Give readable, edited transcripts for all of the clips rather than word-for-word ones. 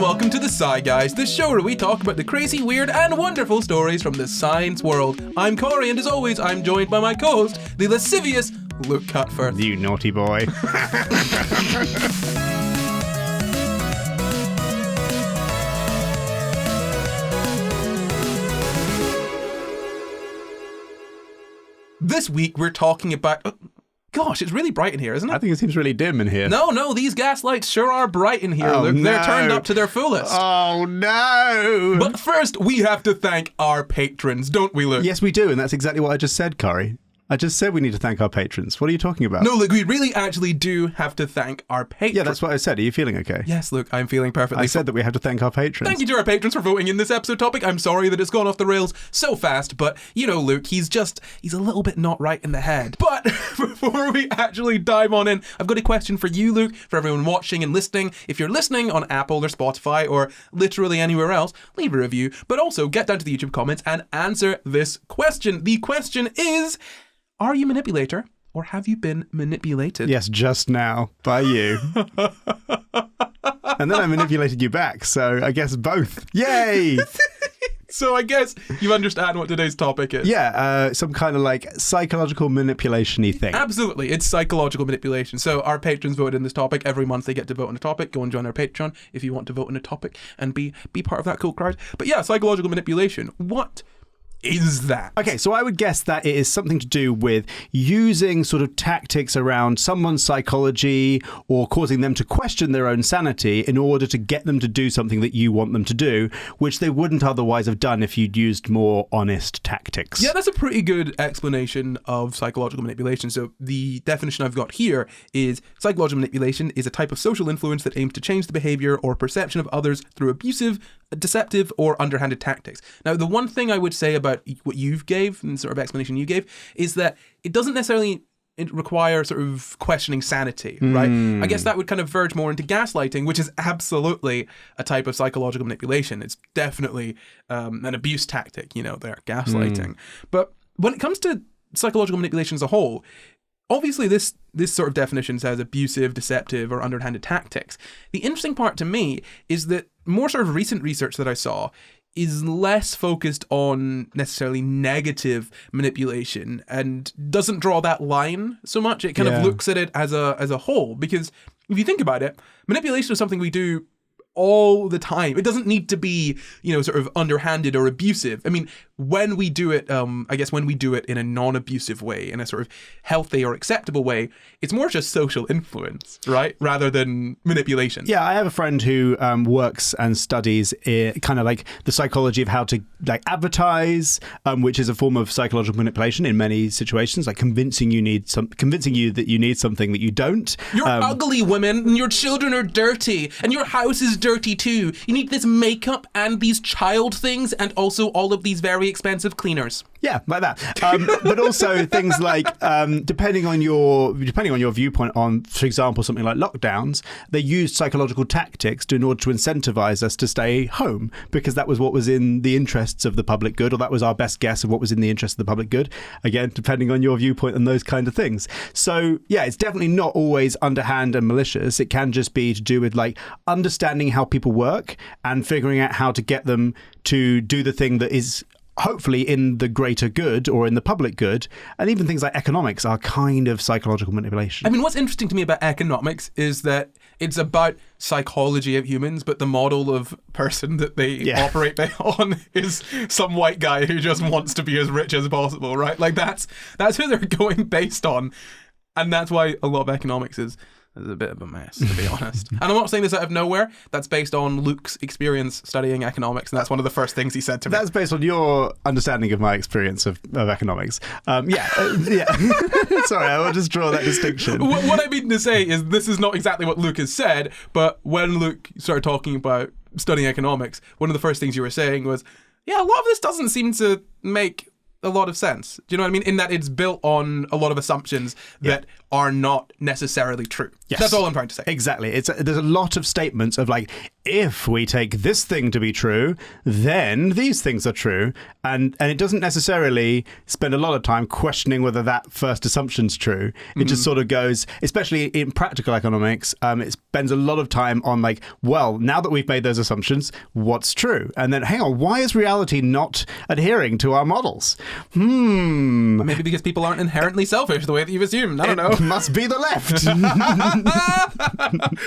welcome to the SCI Guys, the show where we talk about the crazy, weird, and wonderful stories from the science world. I'm Corey, and as always, I'm joined by my co-host, the lascivious Luke Cutforth. You naughty boy. This week, we're talking about... Gosh, it's really bright in here, isn't it? I think it seems really dim in here. No, these gas lights sure are bright in here, Luke. No. They're turned up to their fullest. Oh, no. But first, we have to thank our patrons, don't we, Luke? Yes, we do, and that's exactly what I just said, Corey. I just said we need to thank our patrons. What are you talking about? No, Luke, we really actually do have to thank our patrons. Yeah, that's what I said. Are you feeling okay? Yes, Luke, I'm feeling perfectly I said that we have to thank our patrons. Thank you to our patrons for voting in this episode topic. I'm sorry that it's gone off the rails so fast, but you know, Luke, he's a little bit not right in the head. But before we actually dive on in, I've got a question for you, Luke, for everyone watching and listening. If you're listening on Apple or Spotify or literally anywhere else, leave a review, but also get down to the YouTube comments and answer this question. The question is... Are you a manipulator, or have you been manipulated? Yes, just now, by you. And then I manipulated you back, so I guess both. Yay! So I guess you understand what today's topic is. Yeah, some kind of like psychological manipulation-y thing. Absolutely, it's psychological manipulation. So our patrons voted in this topic. Every month they get to vote on a topic. Go and join our Patreon if you want to vote on a topic and be part of that cool crowd. But yeah, psychological manipulation. What is that? Okay, so I would guess that it is something to do with using sort of tactics around someone's psychology or causing them to question their own sanity in order to get them to do something that you want them to do, which they wouldn't otherwise have done if you'd used more honest tactics. Yeah, that's a pretty good explanation of psychological manipulation. So the definition I've got here is psychological manipulation is a type of social influence that aims to change the behavior or perception of others through abusive, deceptive, or underhanded tactics. Now, the one thing I would say about what you've gave and sort of explanation you gave is that it doesn't necessarily require sort of questioning sanity, right? I guess that would kind of verge more into gaslighting, which is absolutely a type of psychological manipulation. It's definitely an abuse tactic, you know, there, gaslighting. But when it comes to psychological manipulation as a whole, obviously this sort of definition says abusive, deceptive, or underhanded tactics. The interesting part to me is that more sort of recent research that I saw is less focused on necessarily negative manipulation and doesn't draw that line so much. It kind of looks at it as a whole, because if you think about it, manipulation is something we do all the time. It doesn't need to be, you know, sort of underhanded or abusive. I mean, when we do it, I guess when we do it in a non-abusive way, in a sort of healthy or acceptable way, it's more just social influence, right? Rather than manipulation. Yeah, I have a friend who works and studies kind of like the psychology of how to like advertise, which is a form of psychological manipulation in many situations, like convincing you that you need something that you don't. You're ugly, women, and your children are dirty, and your house is dirty too. You need this makeup and these child things, and also all of these very expensive cleaners. Yeah, like that. But also things like depending on your viewpoint on, for example, something like lockdowns, they used psychological tactics in order to incentivize us to stay home because that was what was in the interests of the public good, or that was our best guess of what was in the interest of the public good. Again, depending on your viewpoint on those kind of things. So yeah, it's definitely not always underhand and malicious. It can just be to do with like understanding how people work and figuring out how to get them to do the thing that is hopefully in the greater good or in the public good. And even things like economics are kind of psychological manipulation. I mean, what's interesting to me about economics is that it's about psychology of humans, but the model of person that they operate on is some white guy who just wants to be as rich as possible, right? Like that's who they're going based on. And that's why a lot of economics is a bit of a mess, to be honest. And I'm not saying this out of nowhere. That's based on Luke's experience studying economics, and that's one of the first things he said to me. That's based on your understanding of my experience of economics. Yeah. Sorry, I will just draw that distinction. What I mean to say is this is not exactly what Luke has said, but when Luke started talking about studying economics, one of the first things you were saying was, yeah, a lot of this doesn't seem to make a lot of sense. Do you know what I mean? In that it's built on a lot of assumptions that are not necessarily true. Yes. That's all I'm trying to say. Exactly. There's a lot of statements of like, if we take this thing to be true, then these things are true. And it doesn't necessarily spend a lot of time questioning whether that first assumption's true. It just sort of goes, especially in practical economics, it spends a lot of time on like, well, now that we've made those assumptions, what's true? And then, hang on, why is reality not adhering to our models? Maybe because people aren't inherently selfish the way that you've assumed. I don't know. It must be the left.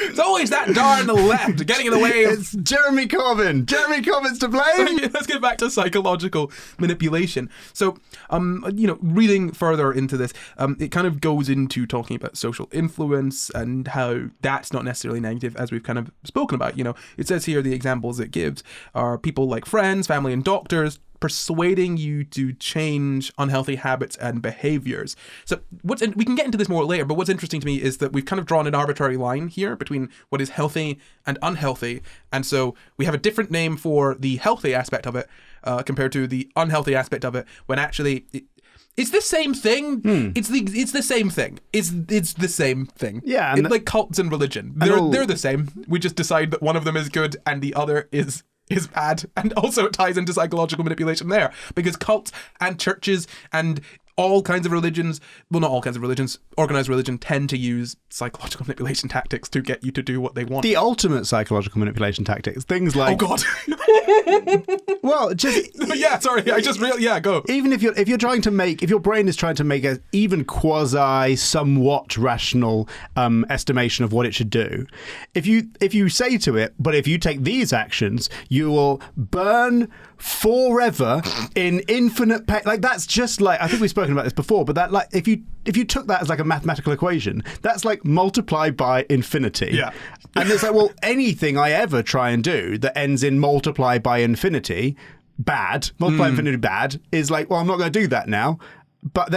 It's always that darn left getting in the way of... It's Jeremy Corbyn. Jeremy Corbyn's to blame. Let's get back to psychological manipulation. So, reading further into this, it kind of goes into talking about social influence and how that's not necessarily negative, as we've kind of spoken about. It says here the examples it gives are people like friends, family, and doctors persuading you to change unhealthy habits and behaviors. So we can get into this more later, but what's interesting to me is that we've kind of drawn an arbitrary line here between what is healthy and unhealthy. And so we have a different name for the healthy aspect of it compared to the unhealthy aspect of it, when actually it's the same thing. It's the same thing. It's the same thing. Yeah, it's like cults and religion. They're the same. We just decide that one of them is good and the other is bad. And also it ties into psychological manipulation there, because cults and churches and all kinds of religions, well, not all kinds of religions, organized religion, tend to use psychological manipulation tactics to get you to do what they want. The ultimate psychological manipulation tactics, things like... Oh, God. Well, just... Yeah, sorry, I just really... Yeah, go. Even if you're trying to make... If your brain is trying to make a even quasi, somewhat rational estimation of what it should do, if you say to it, but if you take these actions, you will burn forever in infinite pain. Like, that's just like... I think we've spoken about this before, but that, like, if you took that as like a mathematical equation, that's like multiply by infinity. Yeah. And it's like, well, anything I ever try and do that ends in multiply by infinity, multiply infinity bad, is like, well, I'm not going to do that now. But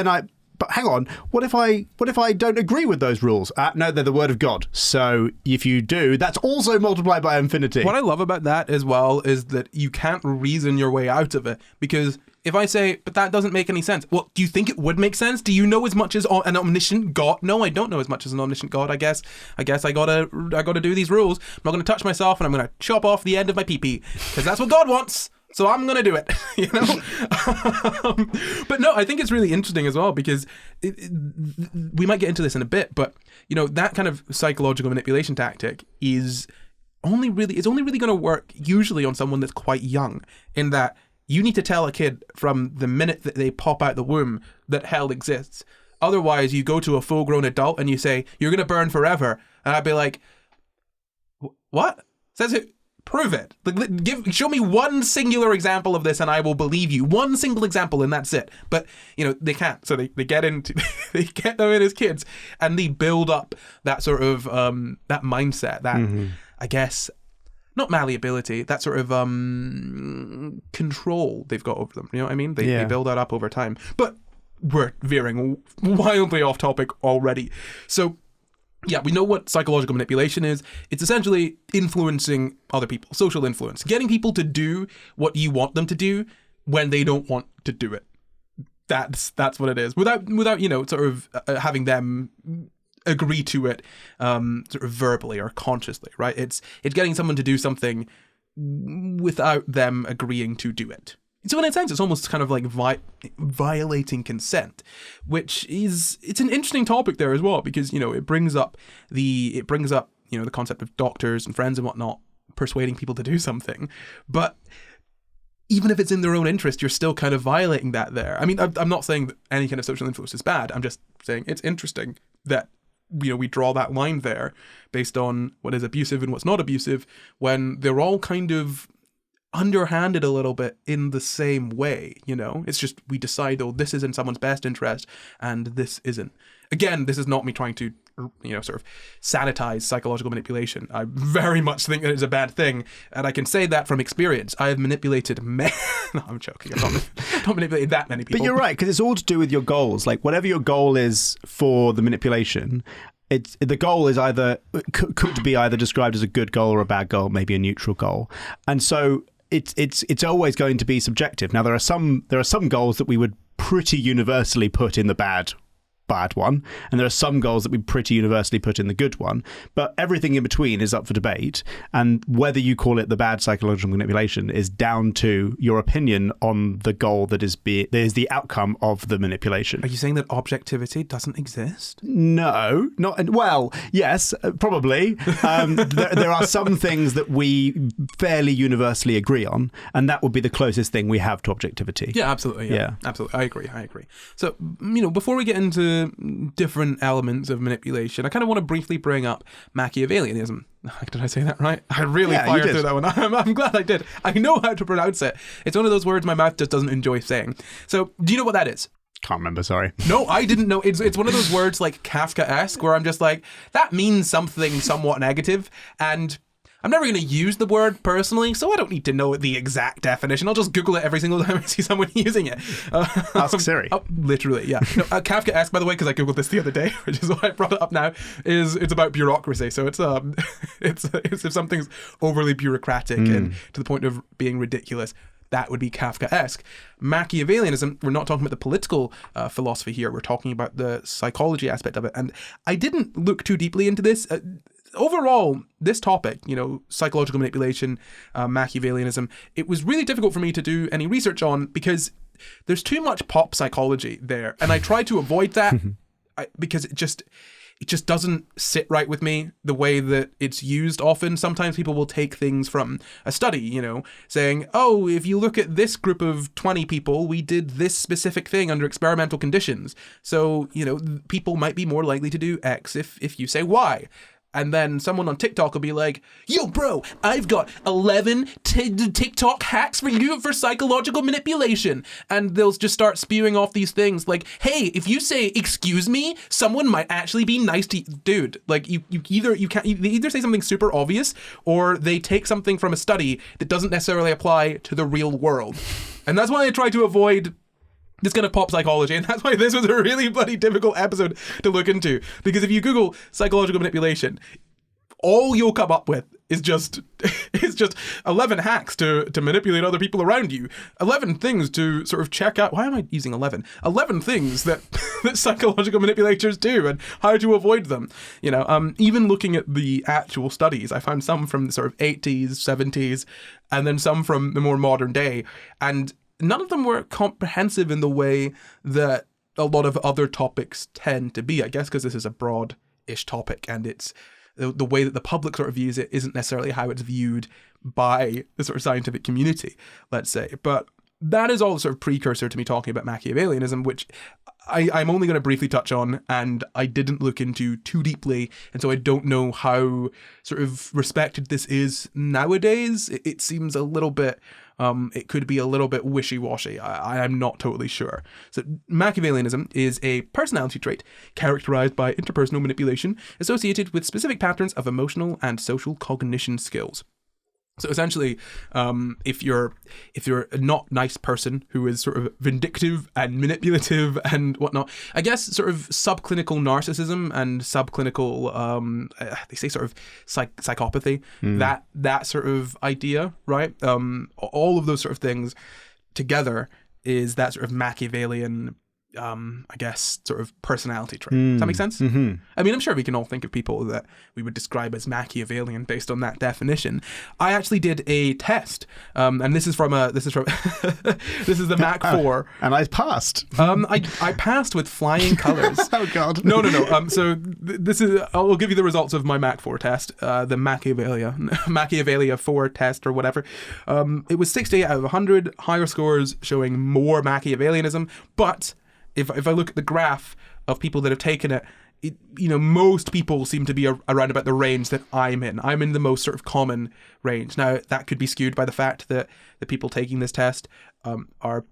hang on, what if I don't agree with those rules? No, they're the word of God. So if you do, that's also multiplied by infinity. What I love about that as well is that you can't reason your way out of it, because if I say, but that doesn't make any sense. Well, do you think it would make sense? Do you know as much as an omniscient God? No, I don't know as much as an omniscient God. I guess I gotta do these rules. I'm not gonna touch myself, and I'm gonna chop off the end of my pee-pee, because that's what God wants. So I'm going to do it, But no, I think it's really interesting as well, because we might get into this in a bit, but, that kind of psychological manipulation tactic is only really going to work usually on someone that's quite young, in that you need to tell a kid from the minute that they pop out the womb that hell exists. Otherwise, you go to a full-grown adult and you say, you're going to burn forever. And I'd be like, what? Says it. Prove it. Show me one singular example of this and I will believe you. One single example and that's it. But, they can't. So they get they get them in as kids, and they build up that sort of, that mindset, that, I guess, not malleability, that sort of control they've got over them. You know what I mean? They build that up over time. But we're veering wildly off topic already. So, yeah, we know what psychological manipulation is. It's essentially influencing other people, social influence, getting people to do what you want them to do when they don't want to do it. That's what it is. Without sort of having them agree to it, sort of verbally or consciously, right? It's getting someone to do something without them agreeing to do it. So in a sense, it's almost kind of like violating consent, it's an interesting topic there as well, because, it brings up the concept of doctors and friends and whatnot persuading people to do something. But even if it's in their own interest, you're still kind of violating that there. I mean, I'm not saying that any kind of social influence is bad. I'm just saying it's interesting that, we draw that line there based on what is abusive and what's not abusive, when they're all kind of underhanded a little bit in the same way. It's just we decide, this is in someone's best interest and this isn't. Again, this is not me trying to sort of sanitize psychological manipulation. I very much think that it's a bad thing, and I can say that from experience. I have manipulated no, I'm joking. I've not manipulated that many people. But you're right, because it's all to do with your goals. Like, whatever your goal is for the manipulation, the goal is could be either described as a good goal or a bad goal, maybe a neutral goal. And so it's always going to be subjective. Now, there are some goals that we would pretty universally put in the bad bad one, and there are some goals that we pretty universally put in the good one, but everything in between is up for debate, and whether you call it the bad psychological manipulation is down to your opinion on the goal that is the outcome of the manipulation. Are you saying that objectivity doesn't exist? No, not well. Yes, probably. There are some things that we fairly universally agree on, and that would be the closest thing we have to objectivity. Yeah, absolutely. Yeah, absolutely. I agree. So, before we get into different elements of manipulation, I kind of want to briefly bring up Machiavellianism. Did I say that right? I really fired through that one. I'm glad I did. I know how to pronounce it. It's one of those words my mouth just doesn't enjoy saying. So, do you know what that is? Can't remember, sorry. No, I didn't know. It's one of those words like Kafka-esque where I'm just like, that means something somewhat negative, and I'm never going to use the word personally, so I don't need to know the exact definition. I'll just Google it every single time I see someone using it. Ask Siri. Literally, yeah. No, Kafka-esque, by the way, because I Googled this the other day, which is why I brought it up now, it's about bureaucracy. So it's if something's overly bureaucratic and to the point of being ridiculous, that would be Kafka-esque. Machiavellianism, we're not talking about the political philosophy here. We're talking about the psychology aspect of it. And I didn't look too deeply into this. Overall, this topic, psychological manipulation, Machiavellianism, it was really difficult for me to do any research on because there's too much pop psychology there. And I try to avoid that because it just doesn't sit right with me the way that it's used often. Sometimes people will take things from a study, saying, oh, if you look at this group of 20 people, we did this specific thing under experimental conditions. So, people might be more likely to do X if you say Y. And then someone on TikTok will be like, yo, bro, I've got 11 TikTok hacks for you for psychological manipulation. And they'll just start spewing off these things like, hey, if you say, excuse me, someone might actually be nice to you. Dude, like they either say something super obvious or they take something from a study that doesn't necessarily apply to the real world. And that's why I try to avoid this kind of pop psychology, and that's why this was a really bloody difficult episode to look into. Because if you Google psychological manipulation, all you'll come up with is just 11 hacks to manipulate other people around you. 11 things to sort of check out. Why am I using 11? 11 things that psychological manipulators do and how to avoid them. Even looking at the actual studies, I found some from the sort of 80s, 70s, and then some from the more modern day. And none of them were comprehensive in the way that a lot of other topics tend to be, I guess, because this is a broad-ish topic, and it's the way that the public sort of views it isn't necessarily how it's viewed by the sort of scientific community, let's say. But that is all sort of precursor to me talking about Machiavellianism, which I'm only going to briefly touch on, and I didn't look into too deeply, and so I don't know how sort of respected this is nowadays. It seems a little bit... it could be a little bit wishy-washy. I'm not totally sure. So Machiavellianism is a personality trait characterized by interpersonal manipulation associated with specific patterns of emotional and social cognition skills. So essentially, if you're a not nice person who is sort of vindictive and manipulative and whatnot, I guess sort of subclinical narcissism and subclinical, they say sort of psychopathy, that sort of idea, right? All of those sort of things together is that sort of Machiavellian, I guess, sort of personality trait. Does that make sense? Mm-hmm. I mean, I'm sure we can all think of people that we would describe as Machiavellian based on that definition. I actually did a test, and this is this is the Mac 4, and I passed. I passed with flying colours. Oh God! No. So this is. I'll give you the results of my Mac 4 test, the Machiavellia 4 test or whatever. It was 68 out of 100. Higher scores showing more Machiavellianism, but if I look at the graph of people that have taken it, most people seem to be around about the range that I'm in. I'm in the most sort of common range. Now, that could be skewed by the fact that the people taking this test are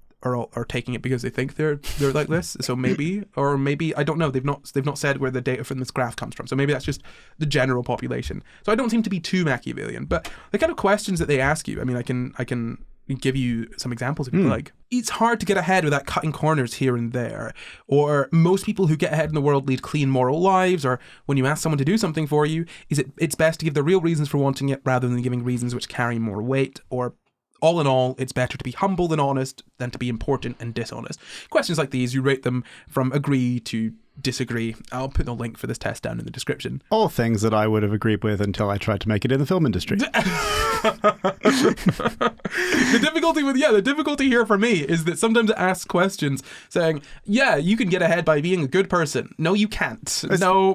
taking it because they think they're like this. So maybe I don't know. They've not said where the data from this graph comes from. So maybe that's just the general population. So I don't seem to be too Machiavellian. But the kind of questions that they ask you, I mean, I can give you some examples if you like. It's hard to get ahead without cutting corners here and there. Or most people who get ahead in the world lead clean moral lives. Or when you ask someone to do something for you, it's best to give the real reasons for wanting it rather than giving reasons which carry more weight. Or all in all, it's better to be humble than honest than to be important and dishonest. Questions like these, you rate them from agree to disagree. I'll put the link for this test down in the description. All things that I would have agreed with until I tried to make it in the film industry. The difficulty here for me is that sometimes I ask questions saying, yeah, you can get ahead by being a good person. No, you can't.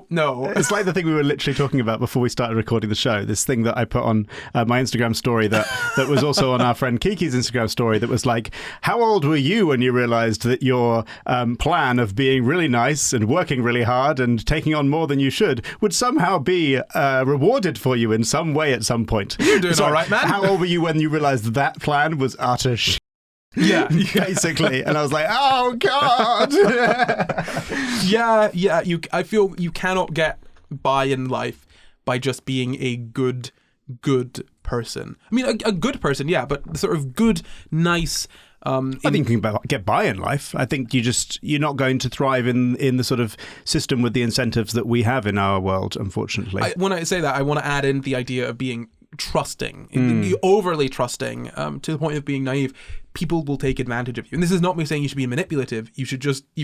No. It's like the thing we were literally talking about before we started recording the show. This thing that I put on my Instagram story that was also on our friend Kiki's Instagram story that was like, how old were you when you realized that your plan of being really nice and working really hard and taking on more than you should would somehow be rewarded for you in some way at some point? You're doing all right, man. How old were you when you realized that plan was utter shit? Yeah, basically. And I was like, oh God. yeah. I feel you cannot get by in life by just being a good person. I mean, a good person, yeah, but sort of good, nice. I think you can get by in life. I think you're not going to thrive in the sort of system with the incentives that we have in our world, unfortunately. When I say that, I want to add in the idea of being trusting, overly trusting, to the point of being naive. People will take advantage of you. And this is not me saying you should be manipulative. You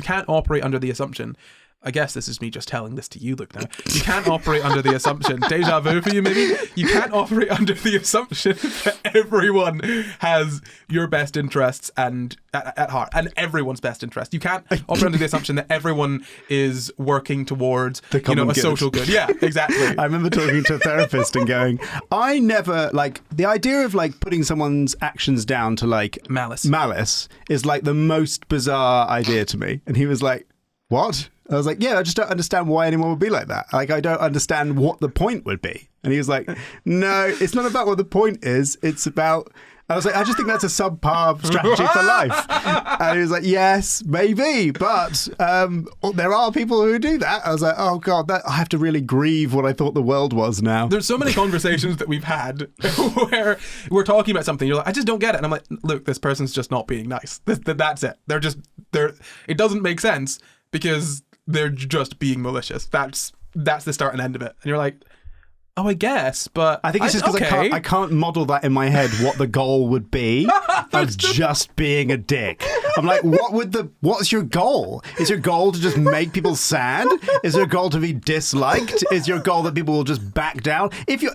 can't operate under the assumption. I guess this is me just telling this to you, Luke, now. You can't operate under the assumption. Deja vu for you, maybe? You can't operate under the assumption that everyone has your best interests at heart, and everyone's best interest. You can't operate under the assumption that everyone is working towards a social good. Yeah, exactly. I remember talking to a therapist and going, I never, like, the idea of, like, putting someone's actions down to, like, malice is, like, the most bizarre idea to me. And he was like, what? I was like, yeah, I just don't understand why anyone would be like that. Like, I don't understand what the point would be. And he was like, no, it's not about what the point is. It's about... I was like, I just think that's a subpar strategy for life. And he was like, yes, maybe, but there are people who do that. I was like, oh God, I have to really grieve what I thought the world was now. There's so many conversations that we've had where we're talking about something. You're like, I just don't get it. And I'm like, look, this person's just not being nice. That's it. It doesn't make sense because they're just being malicious. That's the start and end of it. And you're like, oh, I guess, but I think it's just because I can't model that in my head what the goal would be of just being a dick. I'm like, what's your goal? Is your goal to just make people sad? Is your goal to be disliked? Is your goal that people will just back down? If your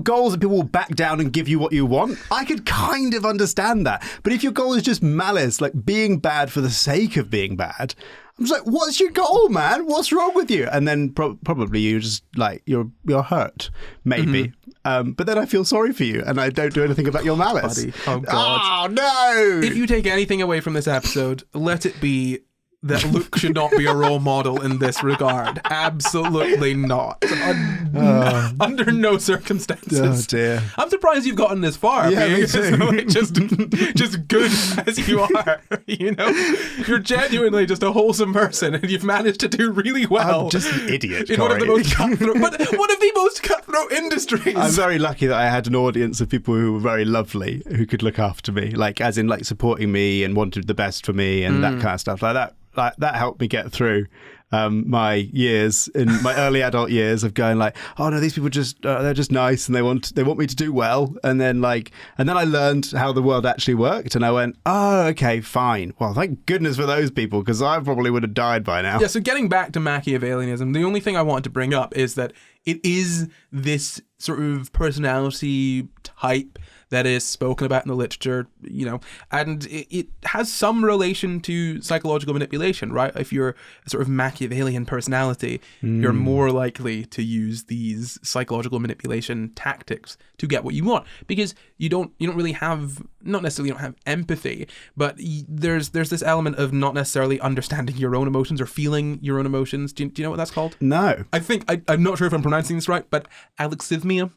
goal is that people will back down and give you what you want, I could kind of understand that. But if your goal is just malice, like being bad for the sake of being bad, I'm just like, what's your goal, man? What's wrong with you? And then probably you're just like, you're hurt, maybe. Mm-hmm. But then I feel sorry for you and I don't do anything about your malice. Buddy. Oh, God. Oh, no! If you take anything away from this episode, let it be that Luke should not be a role model in this regard. Absolutely not. Under no circumstances. Oh, dear. I'm surprised you've gotten this far. Yeah, me too. Just good as you are. You're genuinely just a wholesome person and you've managed to do really well. I'm just an idiot, in one of the most cutthroat industries. I'm very lucky that I had an audience of people who were very lovely, who could look after me, like as in like supporting me and wanted the best for me and that kind of stuff like that. That helped me get through my years, in my early adult years, of going like, oh no, these people just they're just nice and they want me to do well. And then I learned how the world actually worked, and I went, oh, okay, fine. Well, thank goodness for those people, because I probably would have died by now. Yeah. So getting back to Machiavellianism, the only thing I wanted to bring up is that it is this sort of personality type that is spoken about in the literature, and it has some relation to psychological manipulation, right? If you're a sort of Machiavellian personality, you're more likely to use these psychological manipulation tactics to get what you want, because you don't really have, not necessarily you don't have empathy, but there's this element of not necessarily understanding your own emotions or feeling your own emotions. Do you know what that's called? No. I think, I'm not sure if I'm pronouncing this right, but alexithymia,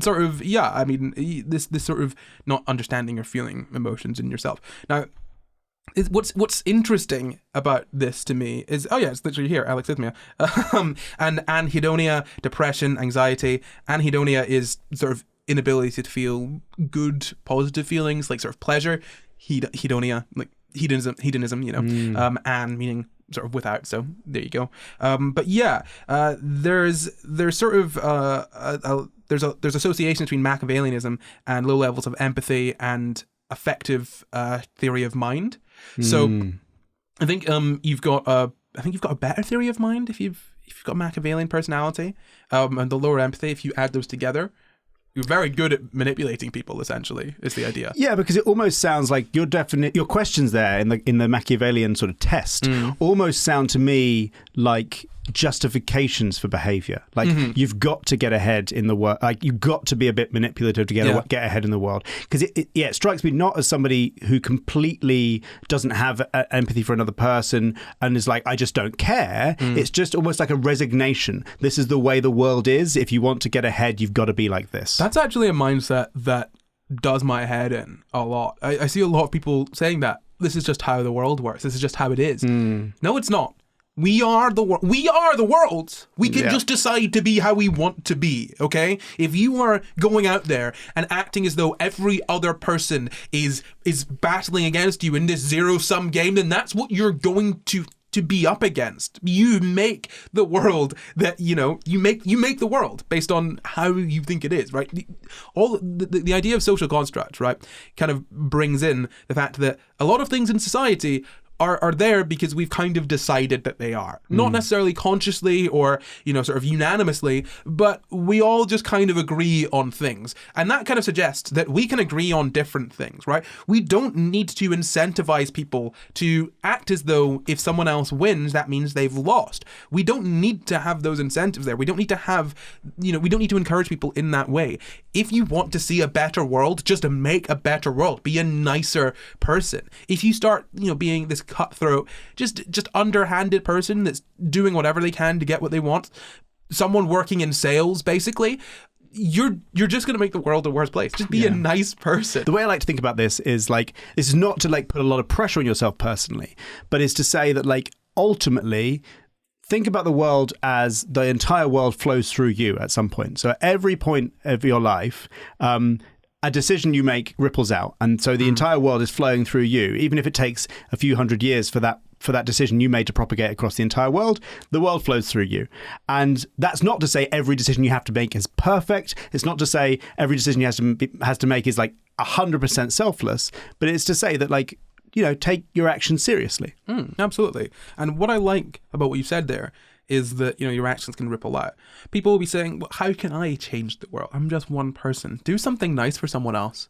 sort of, yeah, I mean, this sort of not understanding or feeling emotions in yourself. Now, what's interesting about this to me is, it's literally here, alexithymia, and anhedonia, depression, anxiety. Anhedonia is sort of inability to feel good, positive feelings, like sort of pleasure. Hedonia, like hedonism, and meaning sort of without, so there you go. But yeah, there's sort of there's association between Machiavellianism and low levels of empathy and affective theory of mind. So I think you've got I think you've got a better theory of mind if you've got Machiavellian personality, and the lower empathy. If you add those together, you're very good at manipulating people. Essentially, is the idea. Yeah, because it almost sounds like your questions there in the Machiavellian sort of test almost sound to me like justifications for behavior. Like you've got to get ahead in the world. Like you've got to be a bit manipulative to get ahead in the world. Because it strikes me not as somebody who completely doesn't have empathy for another person and is like, I just don't care. It's just almost like a resignation. This is the way the world is. If you want to get ahead, you've got to be like this. That's actually a mindset that does my head in a lot. I see a lot of people saying that this is just how the world works. This is just how it is. No, it's not. We are the world. We are the world. We can just decide to be how we want to be, okay? If you are going out there and acting as though every other person is battling against you in this zero-sum game, then that's what you're going to be up against. You make the world that, you make the world based on how you think it is, right? The idea of social construct, right, kind of brings in the fact that a lot of things in society are there because we've kind of decided that they are. Not necessarily consciously or, sort of unanimously, but we all just kind of agree on things. And that kind of suggests that we can agree on different things, right? We don't need to incentivize people to act as though if someone else wins, that means they've lost. We don't need to have those incentives there. We don't need to have, we don't need to encourage people in that way. If you want to see a better world, just make a better world. Be a nicer person. If you start, being this cutthroat, just underhanded person that's doing whatever they can to get what they want, someone working in sales, basically, you're just going to make the world a worse place. Just be a nice person. The way I like to think about this is this is not to put a lot of pressure on yourself personally, but is to say that ultimately, think about the world as the entire world flows through you at some point. So at every point of your life, a decision you make ripples out. And so the entire world is flowing through you. Even if it takes a few hundred years for that decision you made to propagate across the entire world, the world flows through you. And that's not to say every decision you have to make is perfect. It's not to say every decision you has to make is 100% selfless. But it's to say that take your actions seriously. Absolutely. And what I like about what you said there is that, your actions can ripple out. People will be saying, well, how can I change the world? I'm just one person. Do something nice for someone else.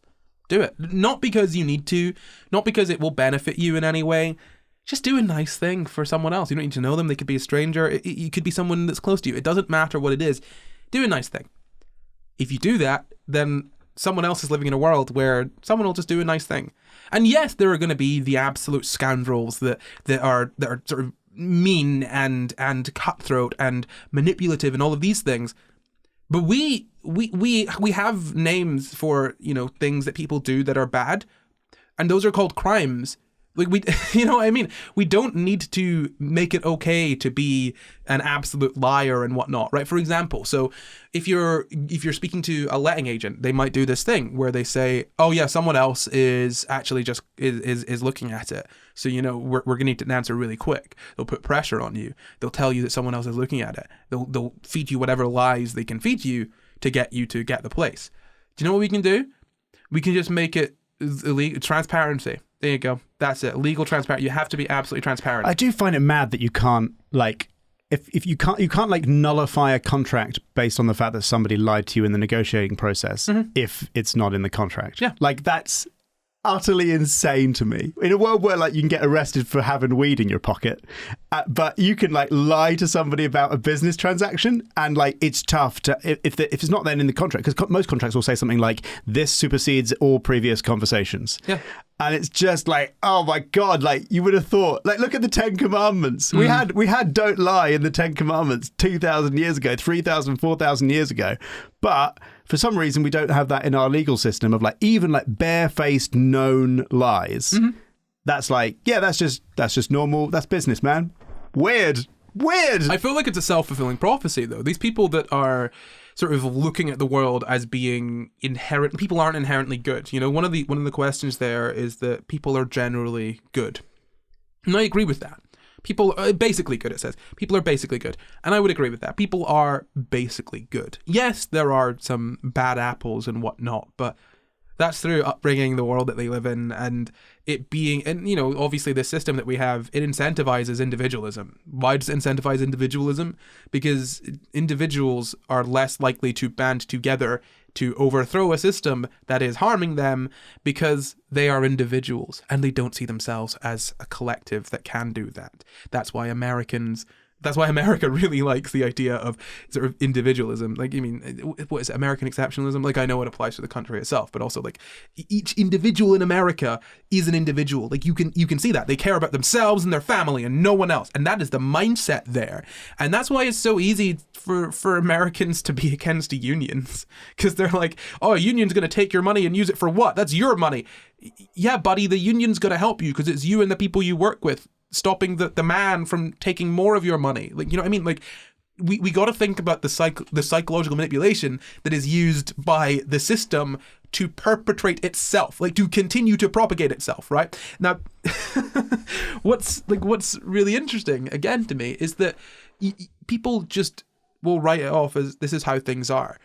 Do it. Not because you need to, not because it will benefit you in any way. Just do a nice thing for someone else. You don't need to know them. They could be a stranger. It could be someone that's close to you. It doesn't matter what it is. Do a nice thing. If you do that, then someone else is living in a world where someone will just do a nice thing. And yes, there are going to be the absolute scoundrels that are sort of mean and cutthroat and manipulative and all of these things. But we have names for, things that people do that are bad, and those are called crimes. We we don't need to make it okay to be an absolute liar and whatnot, right? For example, so if you're speaking to a letting agent, they might do this thing where they say, oh yeah, someone else is actually just is looking at it, so we're gonna need to answer really quick. They'll put pressure on you. They'll tell you that someone else is looking at it. They'll feed you whatever lies they can feed you to get the place. Do you know what we can do? We can just make it illegal. Transparency. There you go. That's it. Legal, transparent. You have to be absolutely transparent. I do find it mad that you can't if you can't nullify a contract based on the fact that somebody lied to you in the negotiating process if it's not in the contract. Yeah. That's utterly insane to me. In a world where you can get arrested for having weed in your pocket, but you can lie to somebody about a business transaction, and it's tough to if it's not then in the contract, because most contracts will say something like this supersedes all previous conversations. Yeah. And it's just oh my God, you would have thought, look at the 10 Commandments. We had don't lie in the 10 Commandments 2,000 years ago, 3,000, 4,000 years ago. But for some reason, we don't have that in our legal system of even barefaced known lies. That's that's just normal. That's business, man. Weird. I feel like it's a self-fulfilling prophecy, though. These people that are sort of looking at the world as being inherent, people aren't inherently good. One of the questions there is that people are generally good. And I agree with that. People are basically good, it says. People are basically good. And I would agree with that. People are basically good. Yes, there are some bad apples and whatnot, but That's through upbringing, the world that they live in, and it being, and obviously the system that we have, it incentivizes individualism. Why does it incentivize individualism? Because individuals are less likely to band together to overthrow a system that is harming them, because they are individuals and they don't see themselves as a collective that can do that. That's why America really likes the idea of sort of individualism. Like, what is it, American exceptionalism? Like, I know it applies to the country itself, but also like each individual in America is an individual. Like, you can see that. They care about themselves and their family and no one else. And that is the mindset there. And that's why it's so easy for Americans to be against unions. Because they're like, oh, a union's going to take your money and use it for what? That's your money. Yeah, buddy, the union's going to help you because it's you and the people you work with, stopping the man from taking more of your money. Like, Like, we got to think about the psychological manipulation that is used by the system to perpetrate itself, like to continue to propagate itself, right? Now, what's really interesting, again, to me, is that people just will write it off as this is how things are.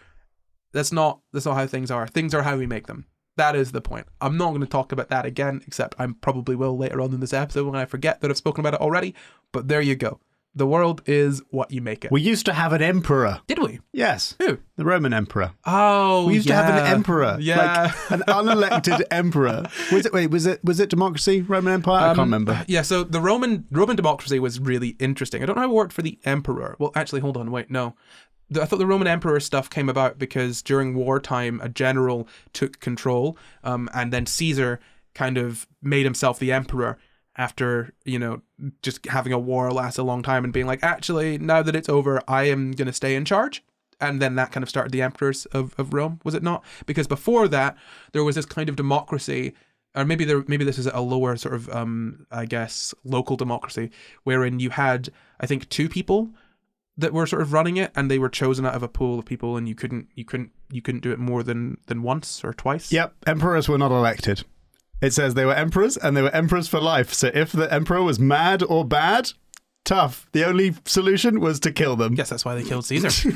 That's not how things are. Things are how we make them. That is the point. I'm not going to talk about that again, except I probably will later on in this episode when I forget that I've spoken about it already. But there you go. The world is what you make it. We used to have an emperor. Did we? Yes. Who? The Roman emperor. Oh, we used to have an emperor. Yeah. Like an unelected emperor. Was it democracy, Roman Empire? I can't remember. Yeah, so the Roman democracy was really interesting. I don't know how it worked for the emperor. Well, actually, hold on, wait, no. I thought the Roman emperor stuff came about because during wartime, a general took control, and then Caesar kind of made himself the emperor after, just having a war last a long time and being like, actually, now that it's over, I am going to stay in charge. And then that kind of started the emperors of Rome, was it not? Because before that, there was this kind of democracy, or maybe this is a lower sort of, I guess, local democracy, wherein you had, I think, 2 people that were sort of running it, and they were chosen out of a pool of people, and you couldn't do it more than once or twice. Yep, emperors were not elected. It says they were emperors, and they were emperors for life. So if the emperor was mad or bad, tough. The only solution was to kill them. Yes, that's why they killed Caesar.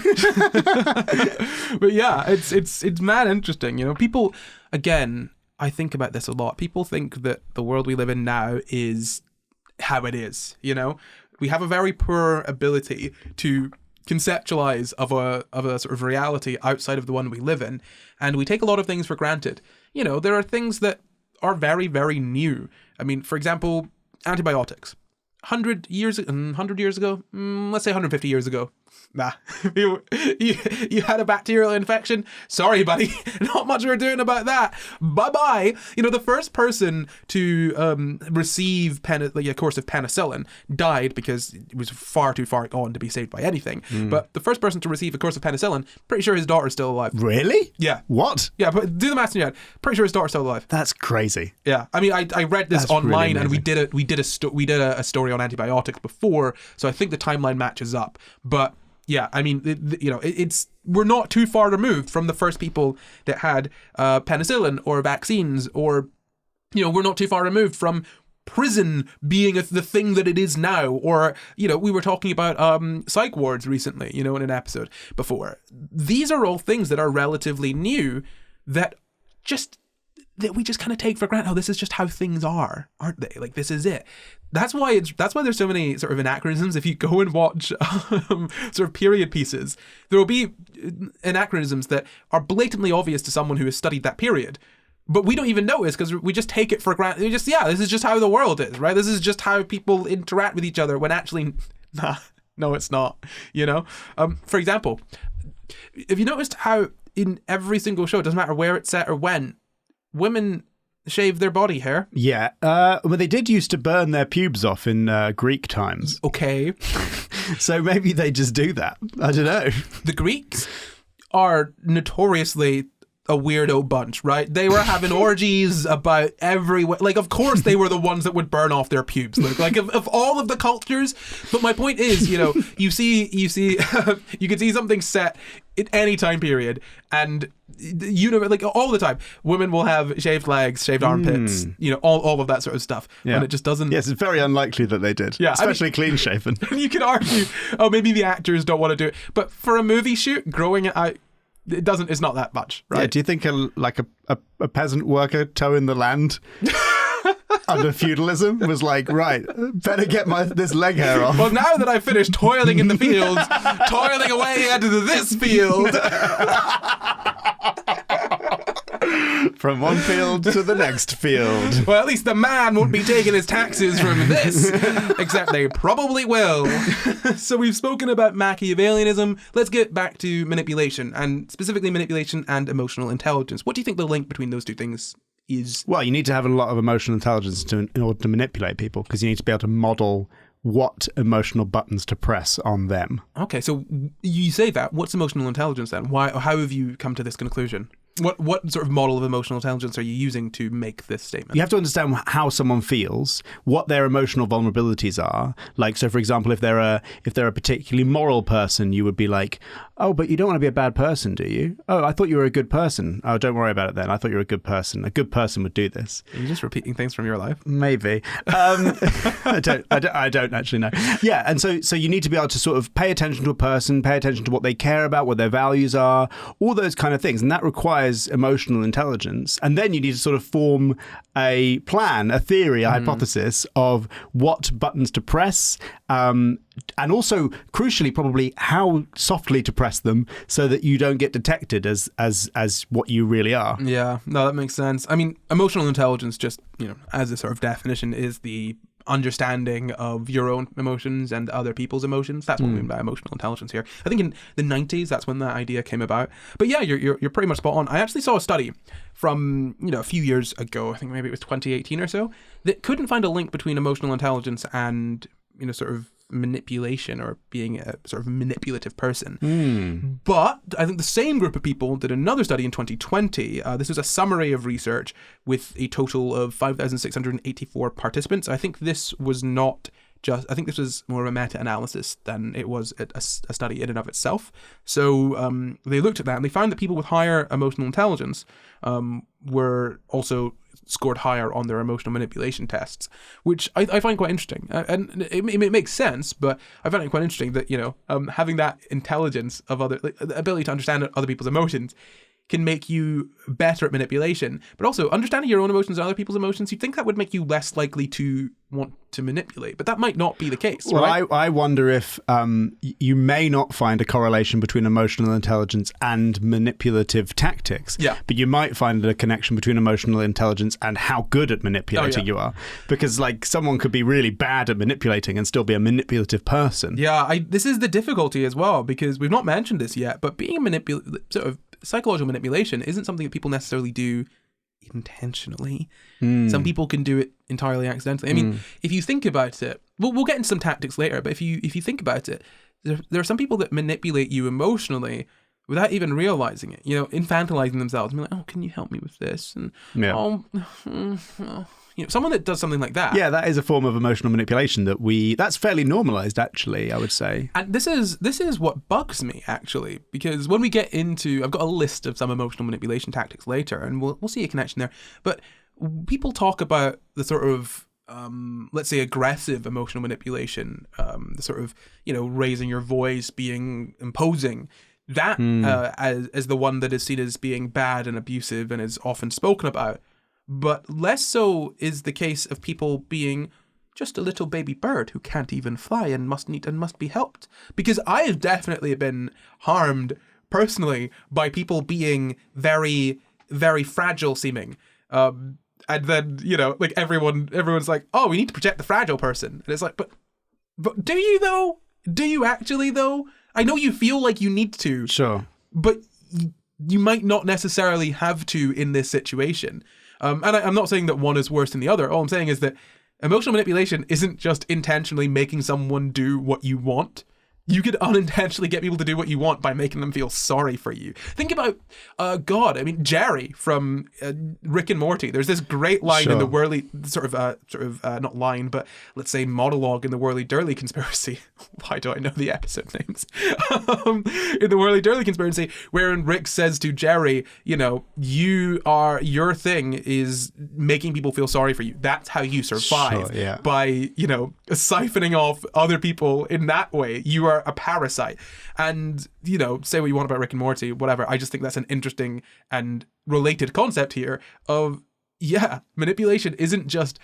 But yeah, it's mad interesting. People, again, I think about this a lot. People think that the world we live in now is how it is. We have a very poor ability to conceptualize of a sort of reality outside of the one we live in, and we take a lot of things for granted. There are things that are very, very new. For example, antibiotics. 100 years ago, let's say 150 years ago. Nah, you had a bacterial infection. Sorry, buddy. Not much we're doing about that. Bye-bye. The first person to receive a course of penicillin died because it was far too far gone to be saved by anything. But the first person to receive a course of penicillin, pretty sure his daughter's still alive. Really? Yeah. What? Yeah, but do the math in your head. Pretty sure his daughter's still alive. That's crazy. Yeah. I read this online, really and we did a story on antibiotics before, so I think the timeline matches up. But yeah, it's we're not too far removed from the first people that had penicillin or vaccines, or we're not too far removed from prison being the thing that it is now, or we were talking about psych wards recently, in an episode before. These are all things that are relatively new that we just kind of take for granted. Oh, this is just how things are, aren't they? Like, this is it. That's why there's so many sort of anachronisms. If you go and watch sort of period pieces, there will be anachronisms that are blatantly obvious to someone who has studied that period, but we don't even notice because we just take it for granted. We just, this is just how the world is, right? This is just how people interact with each other, when actually, no, it's not. For example, have you noticed how in every single show, it doesn't matter where it's set or when, women shave their body hair? Yeah. Well, they did used to burn their pubes off in Greek times. Okay. So maybe they just do that. I don't know. The Greeks are notoriously a weirdo bunch, right? They were having orgies about everywhere. Like, of course they were the ones that would burn off their pubes. Like of all of the cultures. But my point is, you see, you can see something set in any time period, and like all the time, women will have shaved legs, shaved armpits, all of that sort of stuff. Yeah. And it just doesn't. Yes, it's very unlikely that they did. Yeah, especially clean shaven. You could argue, maybe the actors don't want to do it, but for a movie shoot, growing it out, it's not that much, right? Yeah, do you think a peasant worker towing the land under feudalism was like, right, better get this leg hair off? Well, now that I've finished toiling in the fields, toiling away into this field. From one field to the next field. Well, at least the man won't be taking his taxes from this. Except they probably will. So we've spoken about Machiavellianism. Let's get back to manipulation, and specifically manipulation and emotional intelligence. What do you think the link between those two things is? Well, you need to have a lot of emotional intelligence in order to manipulate people, because you need to be able to model what emotional buttons to press on them. Okay, so you say that. What's emotional intelligence then? Why? How have you come to this conclusion? What sort of model of emotional intelligence are you using to make this statement? You have to understand how someone feels, what their emotional vulnerabilities are. Like, so for example, if they're a particularly moral person, you would be like, oh, but you don't want to be a bad person, do you? Oh, I thought you were a good person. Oh, don't worry about it then. I thought you were a good person. A good person would do this. Are you just repeating things from your life? Maybe. I don't actually know. Yeah, and so you need to be able to sort of pay attention to a person, pay attention to what they care about, what their values are, all those kind of things. And that requires emotional intelligence. And then you need to sort of form a plan, a theory, a hypothesis of what buttons to press, and also, crucially, probably how softly to press them so that you don't get detected as what you really are. Yeah, no, that makes sense. I mean, emotional intelligence, just, as a sort of definition, is the understanding of your own emotions and other people's emotions. That's what we mean by emotional intelligence here. I think in the 90s, that's when that idea came about. But yeah, you're pretty much spot on. I actually saw a study from, a few years ago, I think maybe it was 2018 or so, that couldn't find a link between emotional intelligence and, sort of manipulation or being a sort of manipulative person. But I think the same group of people did another study in 2020. This was a summary of research with a total of 5,684 participants. I think this was I think this was more of a meta-analysis than it was a study in and of itself. So they looked at that and they found that people with higher emotional intelligence were also scored higher on their emotional manipulation tests, which I find quite interesting. And it makes sense, but I find it quite interesting that, having that intelligence of the ability to understand other people's emotions can make you better at manipulation, but also understanding your own emotions and other people's emotions, you'd think that would make you less likely to want to manipulate, but that might not be the case. Well, right? I wonder if you may not find a correlation between emotional intelligence and manipulative tactics, but you might find a connection between emotional intelligence and how good at manipulating you are, because like someone could be really bad at manipulating and still be a manipulative person. Yeah, this is the difficulty as well, because we've not mentioned this yet, but being a psychological manipulation isn't something that people necessarily do intentionally. Some people can do it entirely accidentally. I mean, if you think about it, we'll get into some tactics later, but if you think about it, there are some people that manipulate you emotionally without even realizing it, infantilizing themselves and be like, oh, can you help me with this? And someone that does something like that. Yeah, that is a form of emotional manipulation that's fairly normalized, actually, I would say. And this is what bugs me, actually, because when we get into, I've got a list of some emotional manipulation tactics later, and we'll see a connection there. But people talk about the sort of, let's say, aggressive emotional manipulation, the sort of, raising your voice, being imposing. That as the one that is seen as being bad and abusive and is often spoken about. But less so is the case of people being just a little baby bird who can't even fly and must be helped. Because I have definitely been harmed personally by people being very, very fragile seeming. And then, like everyone's like, oh, we need to protect the fragile person. And it's like, but do you though? Do you actually though? I know you feel like you need to. Sure. But you might not necessarily have to in this situation. And I'm not saying that one is worse than the other. All I'm saying is that emotional manipulation isn't just intentionally making someone do what you want. You could unintentionally get people to do what you want by making them feel sorry for you. Think about, Jerry from Rick and Morty. There's this great line in the Whirly, not line, but let's say monologue in the Whirly-Durly Conspiracy. Why do I know the episode names? In the Whirly-Durly Conspiracy, wherein Rick says to Jerry, your thing is making people feel sorry for you. That's how you survive. Sure, yeah. By, siphoning off other people in that way. You are are a parasite. And, you know, say what you want about Rick and Morty, whatever. I just think that's an interesting and related concept here of, yeah, manipulation isn't just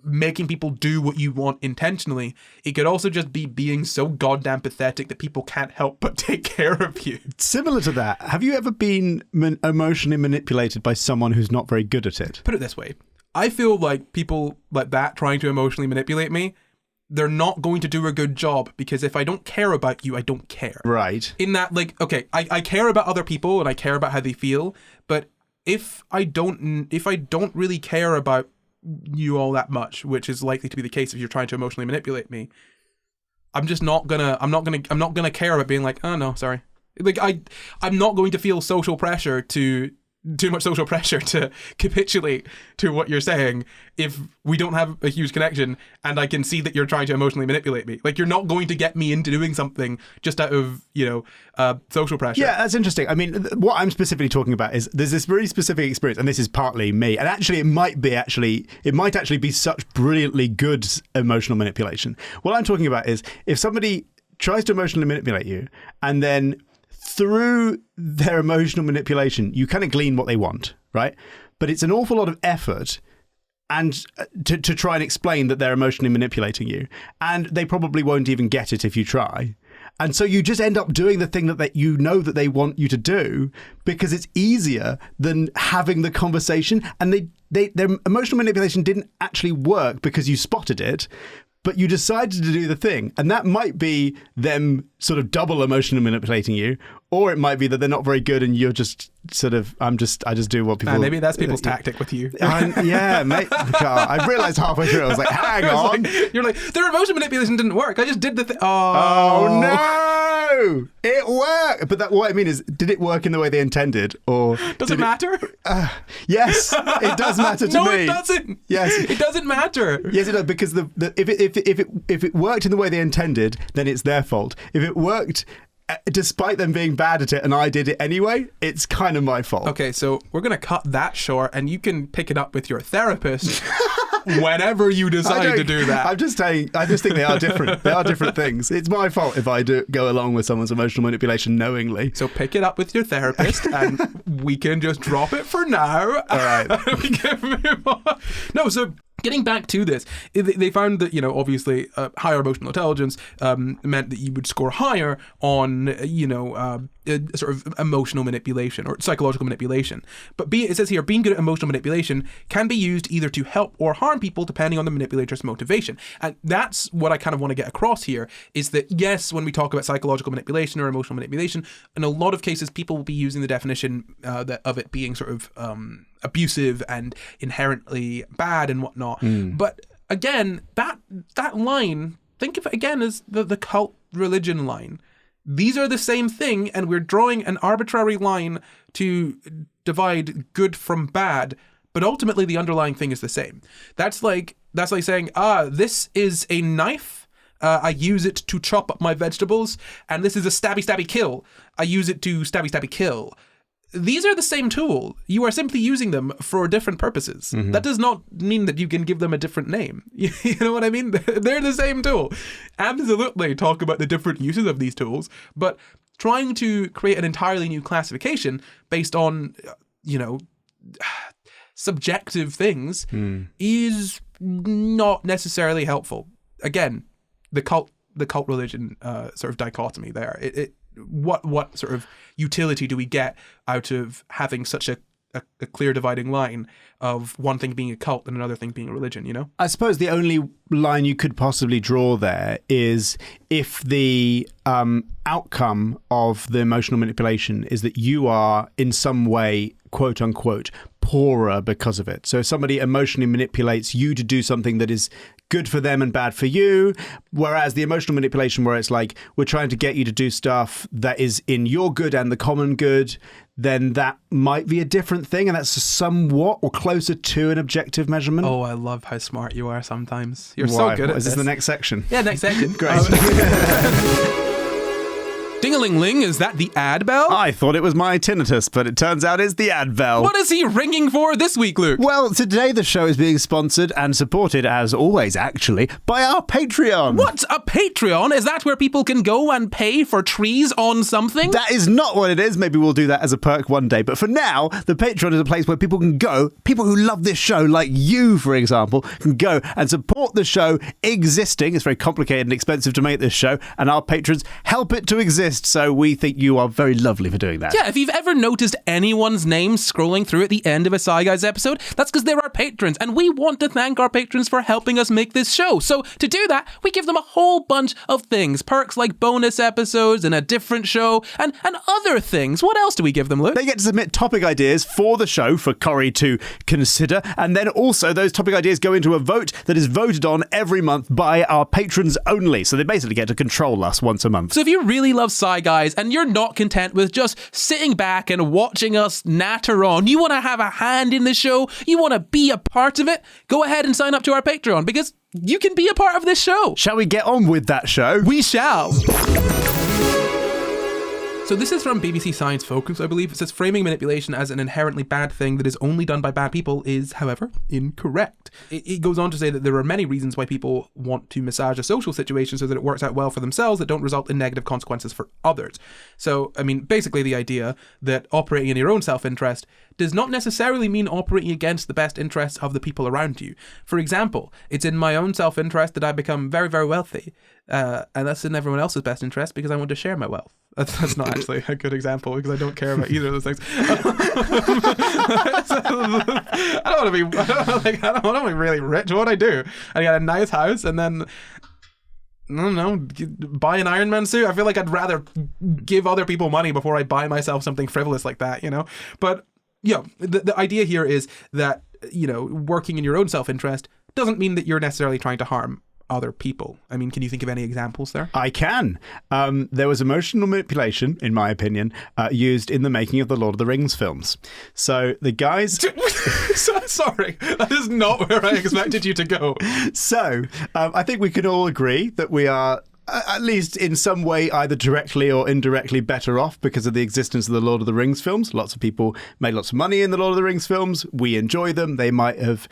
making people do what you want intentionally. It could also just be being so goddamn pathetic that people can't help but take care of you. Similar to that, have you ever been emotionally manipulated by someone who's not very good at it? Put it this way. I feel like people like that trying to emotionally manipulate me, they're not going to do a good job, because if I don't care about you, I don't care. Right. In that, like, okay, I care about other people and I care about how they feel, but if I don't really care about you all that much, which is likely to be the case if you're trying to emotionally manipulate me, I'm not gonna care about being like, oh no, sorry. Like I'm not going to feel too much social pressure to capitulate to what you're saying if we don't have a huge connection and I can see that you're trying to emotionally manipulate me. Like, you're not going to get me into doing something just out of, social pressure. Yeah, that's interesting. I mean, what I'm specifically talking about is there's this really specific experience, and this is partly me, and actually it might actually be such brilliantly good emotional manipulation. What I'm talking about is if somebody tries to emotionally manipulate you and then through their emotional manipulation, you kind of glean what they want, right? But it's an awful lot of effort and to try and explain that they're emotionally manipulating you. And they probably won't even get it if you try. And so you just end up doing the thing that you know that they want you to do because it's easier than having the conversation. And their emotional manipulation didn't actually work because you spotted it, but you decided to do the thing. And that might be them sort of double emotionally manipulating you, or it might be that they're not very good and you're just sort of, I just do what people... maybe that's people's tactic with you. Yeah, mate. I realised halfway through, I was like, hang on. You're like, their emotional manipulation didn't work. I just did the thing. Oh, no! It worked! But what I mean is, did it work in the way they intended? Or does it matter? Yes, it does matter to me. No, it doesn't. Yes. It doesn't matter. Yes, it does, because if it worked in the way they intended, then it's their fault. If it worked despite them being bad at it and I did it anyway, it's kind of my fault. Okay, so we're going to cut that short and you can pick it up with your therapist whenever you decide to do that. I just think they are different. They are different things. It's my fault if I do go along with someone's emotional manipulation knowingly. So pick it up with your therapist and we can just drop it for now. All right. We can move on. No, so getting back to this, they found that, obviously higher emotional intelligence meant that you would score higher on, sort of emotional manipulation or psychological manipulation. But it says here, being good at emotional manipulation can be used either to help or harm people depending on the manipulator's motivation. And that's what I kind of want to get across here, is that, yes, when we talk about psychological manipulation or emotional manipulation, in a lot of cases, people will be using the definition of it being sort of abusive and inherently bad and whatnot. But again, that line, think of it again as the cult religion line. These are the same thing, and we're drawing an arbitrary line to divide good from bad, but ultimately the underlying thing is the same. That's like saying, this is a knife, I use it to chop up my vegetables, and this is a stabby stabby kill, I use it to stabby stabby kill. These are the same tool. You are simply using them for different purposes. Mm-hmm. That does not mean that you can give them a different name. You know what I mean? They're the same tool. Absolutely talk about the different uses of these tools, but trying to create an entirely new classification based on, subjective things is not necessarily helpful. Again, the cult religion sort of dichotomy there. What sort of utility do we get out of having such a clear dividing line of one thing being a cult and another thing being a religion, I suppose the only line you could possibly draw there is if the outcome of the emotional manipulation is that you are in some way, quote unquote, poorer because of it. So if somebody emotionally manipulates you to do something that is good for them and bad for you, whereas the emotional manipulation where it's like, we're trying to get you to do stuff that is in your good and the common good, then that might be a different thing, and that's somewhat or closer to an objective measurement. Oh, I love how smart you are sometimes. You're so good at this. Is this the next section? Yeah, next section. Great. Ding-a-ling-ling, is that the ad bell? I thought it was my tinnitus, but it turns out it's the ad bell. What is he ringing for this week, Luke? Well, today the show is being sponsored and supported, as always, actually, by our Patreon. What? A Patreon? Is that where people can go and pay for trees on something? That is not what it is. Maybe we'll do that as a perk one day. But for now, the Patreon is a place where people can go, people who love this show, like you, for example, can go and support the show existing. It's very complicated and expensive to make this show, and our patrons help it to exist. So we think you are very lovely for doing that. Yeah, if you've ever noticed anyone's name scrolling through at the end of a SCI Guys episode, that's because they're our patrons, and we want to thank our patrons for helping us make this show. So to do that, we give them a whole bunch of things. Perks like bonus episodes and a different show and other things. What else do we give them, Luke? They get to submit topic ideas for the show for Corey to consider, and then also those topic ideas go into a vote that is voted on every month by our patrons only. So they basically get to control us once a month. So if you really love SCI Guys and you're not content with just sitting back and watching us natter on, you want to have a hand in the show, you want to be a part of it, go ahead and sign up to our Patreon because you can be a part of this show. Shall we get on with that show? We shall. So this is from BBC Science Focus, I believe. It says framing manipulation as an inherently bad thing that is only done by bad people is, however, incorrect. It goes on to say that there are many reasons why people want to massage a social situation so that it works out well for themselves that don't result in negative consequences for others. So, I mean, basically the idea that operating in your own self-interest does not necessarily mean operating against the best interests of the people around you. For example, it's in my own self-interest that I become very, very wealthy. And that's in everyone else's best interest because I want to share my wealth. That's not actually a good example because I don't care about either of those things. I don't want to be really rich. What would I do? I got a nice house and then, I don't know, buy an Iron Man suit. I feel like I'd rather give other people money before I buy myself something frivolous like that, you know? But, yeah, the idea here is that, you know, working in your own self-interest doesn't mean that you're necessarily trying to harm other people. I mean, can you think of any examples there? I can. There was emotional manipulation, in my opinion, used in the making of the Lord of the Rings films. So the guys... Sorry, that is not where I expected you to go. So I think we can all agree that we are at least in some way either directly or indirectly better off because of the existence of the Lord of the Rings films. Lots of people made lots of money in the Lord of the Rings films. We enjoy them. They might have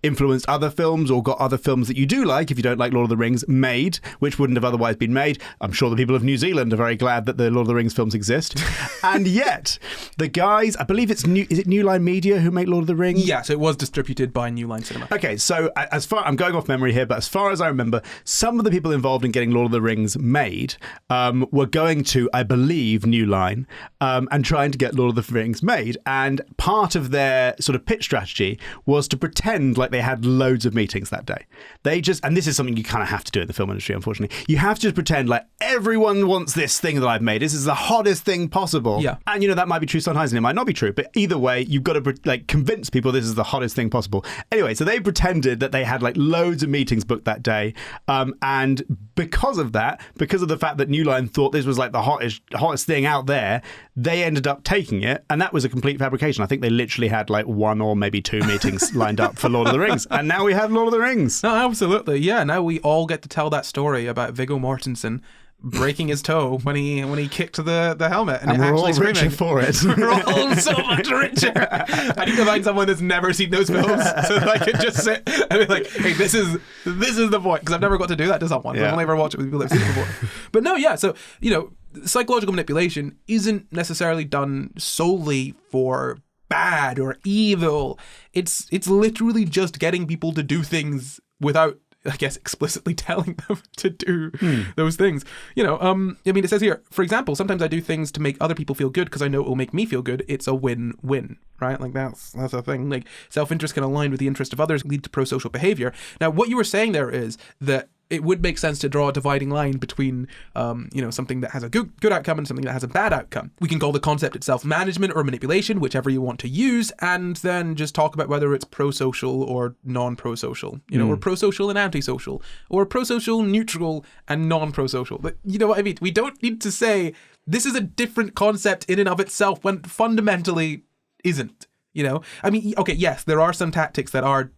influenced other films or got other films that you do like, if you don't like Lord of the Rings, made, which wouldn't have otherwise been made. I'm sure the people of New Zealand are very glad that the Lord of the Rings films exist. And yet, the guys, I believe is it New Line Media who make Lord of the Rings? Yes, it was distributed by New Line Cinema. Okay, so I'm going off memory here, but as far as I remember, some of the people involved in getting Lord of the Rings made were going to, I believe, New Line and trying to get Lord of the Rings made. And part of their sort of pitch strategy was to pretend like they had loads of meetings that day. And this is something you kind of have to do in the film industry, unfortunately. You have to just pretend like everyone wants this thing that I've made. This is the hottest thing possible. Yeah. And, you know, that might be true sometimes and it might not be true. But either way, you've got to like convince people this is the hottest thing possible. Anyway, so they pretended that they had like loads of meetings booked that day. And because of that, because of the fact that New Line thought this was like the hottest thing out there, they ended up taking it. And that was a complete fabrication. I think they literally had like one or maybe two meetings lined up for Lord of the Rings. And now we have Lord of the Rings. No, absolutely. Yeah, now we all get to tell that story about Viggo Mortensen breaking his toe when he kicked the helmet, and we're actually all richer for it. We're all so much richer. I need to find someone that's never seen those films so that I can just sit and be like, "Hey, this is the point," because I've never got to do that to someone. Yeah. I've only ever watched it with people that've seen it before. But no, yeah. So you know, psychological manipulation isn't necessarily done solely for bad or evil. It's literally just getting people to do things without, I guess, explicitly telling them to do those things. You know, I mean, it says here, for example, sometimes I do things to make other people feel good because I know it will make me feel good. It's a win-win, right? Like that's a thing. Like self-interest can align with the interest of others, lead to pro-social behavior. Now, what you were saying there is that it would make sense to draw a dividing line between, something that has a good outcome and something that has a bad outcome. We can call the concept itself management or manipulation, whichever you want to use, and then just talk about whether it's pro-social or non-pro-social, or pro-social and anti-social, or pro-social, neutral, and non-pro-social. But you know what I mean? We don't need to say this is a different concept in and of itself when fundamentally isn't, I mean, okay, yes, there are some tactics that are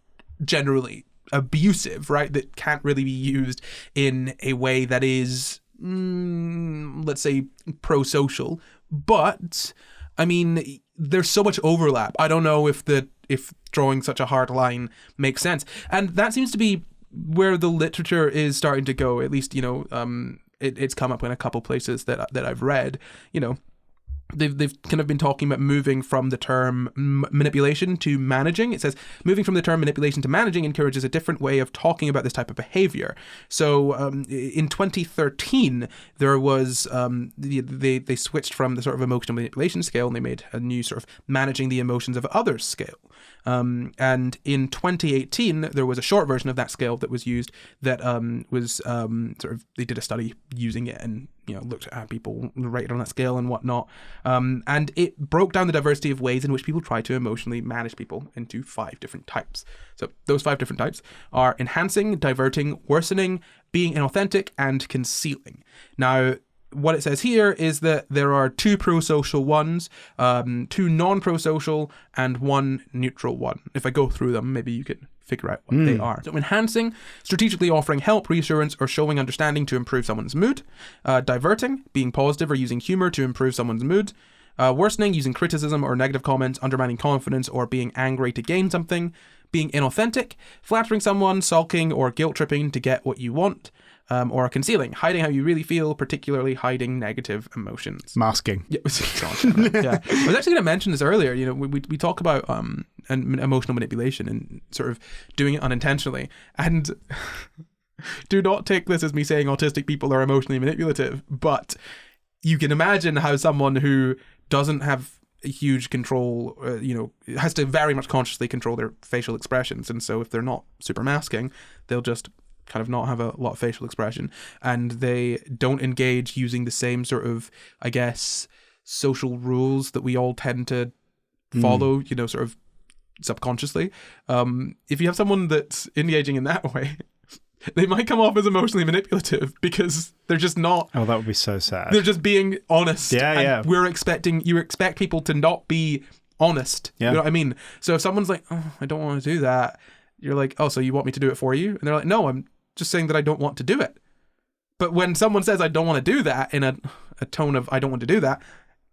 generally abusive, right, that can't really be used in a way that is let's say, pro-social, but I mean, there's so much overlap. I don't know if drawing such a hard line makes sense, and that seems to be where the literature is starting to go. At least, it's come up in a couple places that I've read. They've kind of been talking about moving from the term manipulation to managing. It says moving from the term manipulation to managing encourages a different way of talking about this type of behavior. So in 2013, there was they switched from the sort of emotional manipulation scale, and they made a new sort of managing the emotions of others scale. And in 2018, there was a short version of that scale that was used that was they did a study using it and looked at how people rated on that scale and whatnot. And it broke down the diversity of ways in which people try to emotionally manage people into 5 different types. So those 5 different types are enhancing, diverting, worsening, being inauthentic, and concealing. Now, what it says here is that there are 2 pro-social ones, 2 non-pro-social, and 1 neutral one. If I go through them, maybe you can figure out what they are. So enhancing, strategically offering help, reassurance, or showing understanding to improve someone's mood. Diverting, being positive or using humor to improve someone's mood. Worsening, using criticism or negative comments, undermining confidence, or being angry to gain something. Being inauthentic, flattering someone, sulking, or guilt-tripping to get what you want. Or concealing, hiding how you really feel, particularly hiding negative emotions. Masking. Yeah, yeah. I was actually going to mention this earlier. We talk about emotional manipulation and sort of doing it unintentionally. And do not take this as me saying autistic people are emotionally manipulative, but you can imagine how someone who doesn't have a huge control, has to very much consciously control their facial expressions. And so if they're not super masking, they'll just kind of not have a lot of facial expression, and they don't engage using the same sort of, I guess, social rules that we all tend to follow, sort of subconsciously. If you have someone that's engaging in that way, they might come off as emotionally manipulative because they're just not. Oh, that would be so sad. They're just being honest. Yeah. You expect people to not be honest. Yeah. You know what I mean? So if someone's like, oh, I don't want to do that, you're like, oh, so you want me to do it for you? And they're like, no, I'm just saying that I don't want to do it. But when someone says I don't want to do that in a tone of I don't want to do that,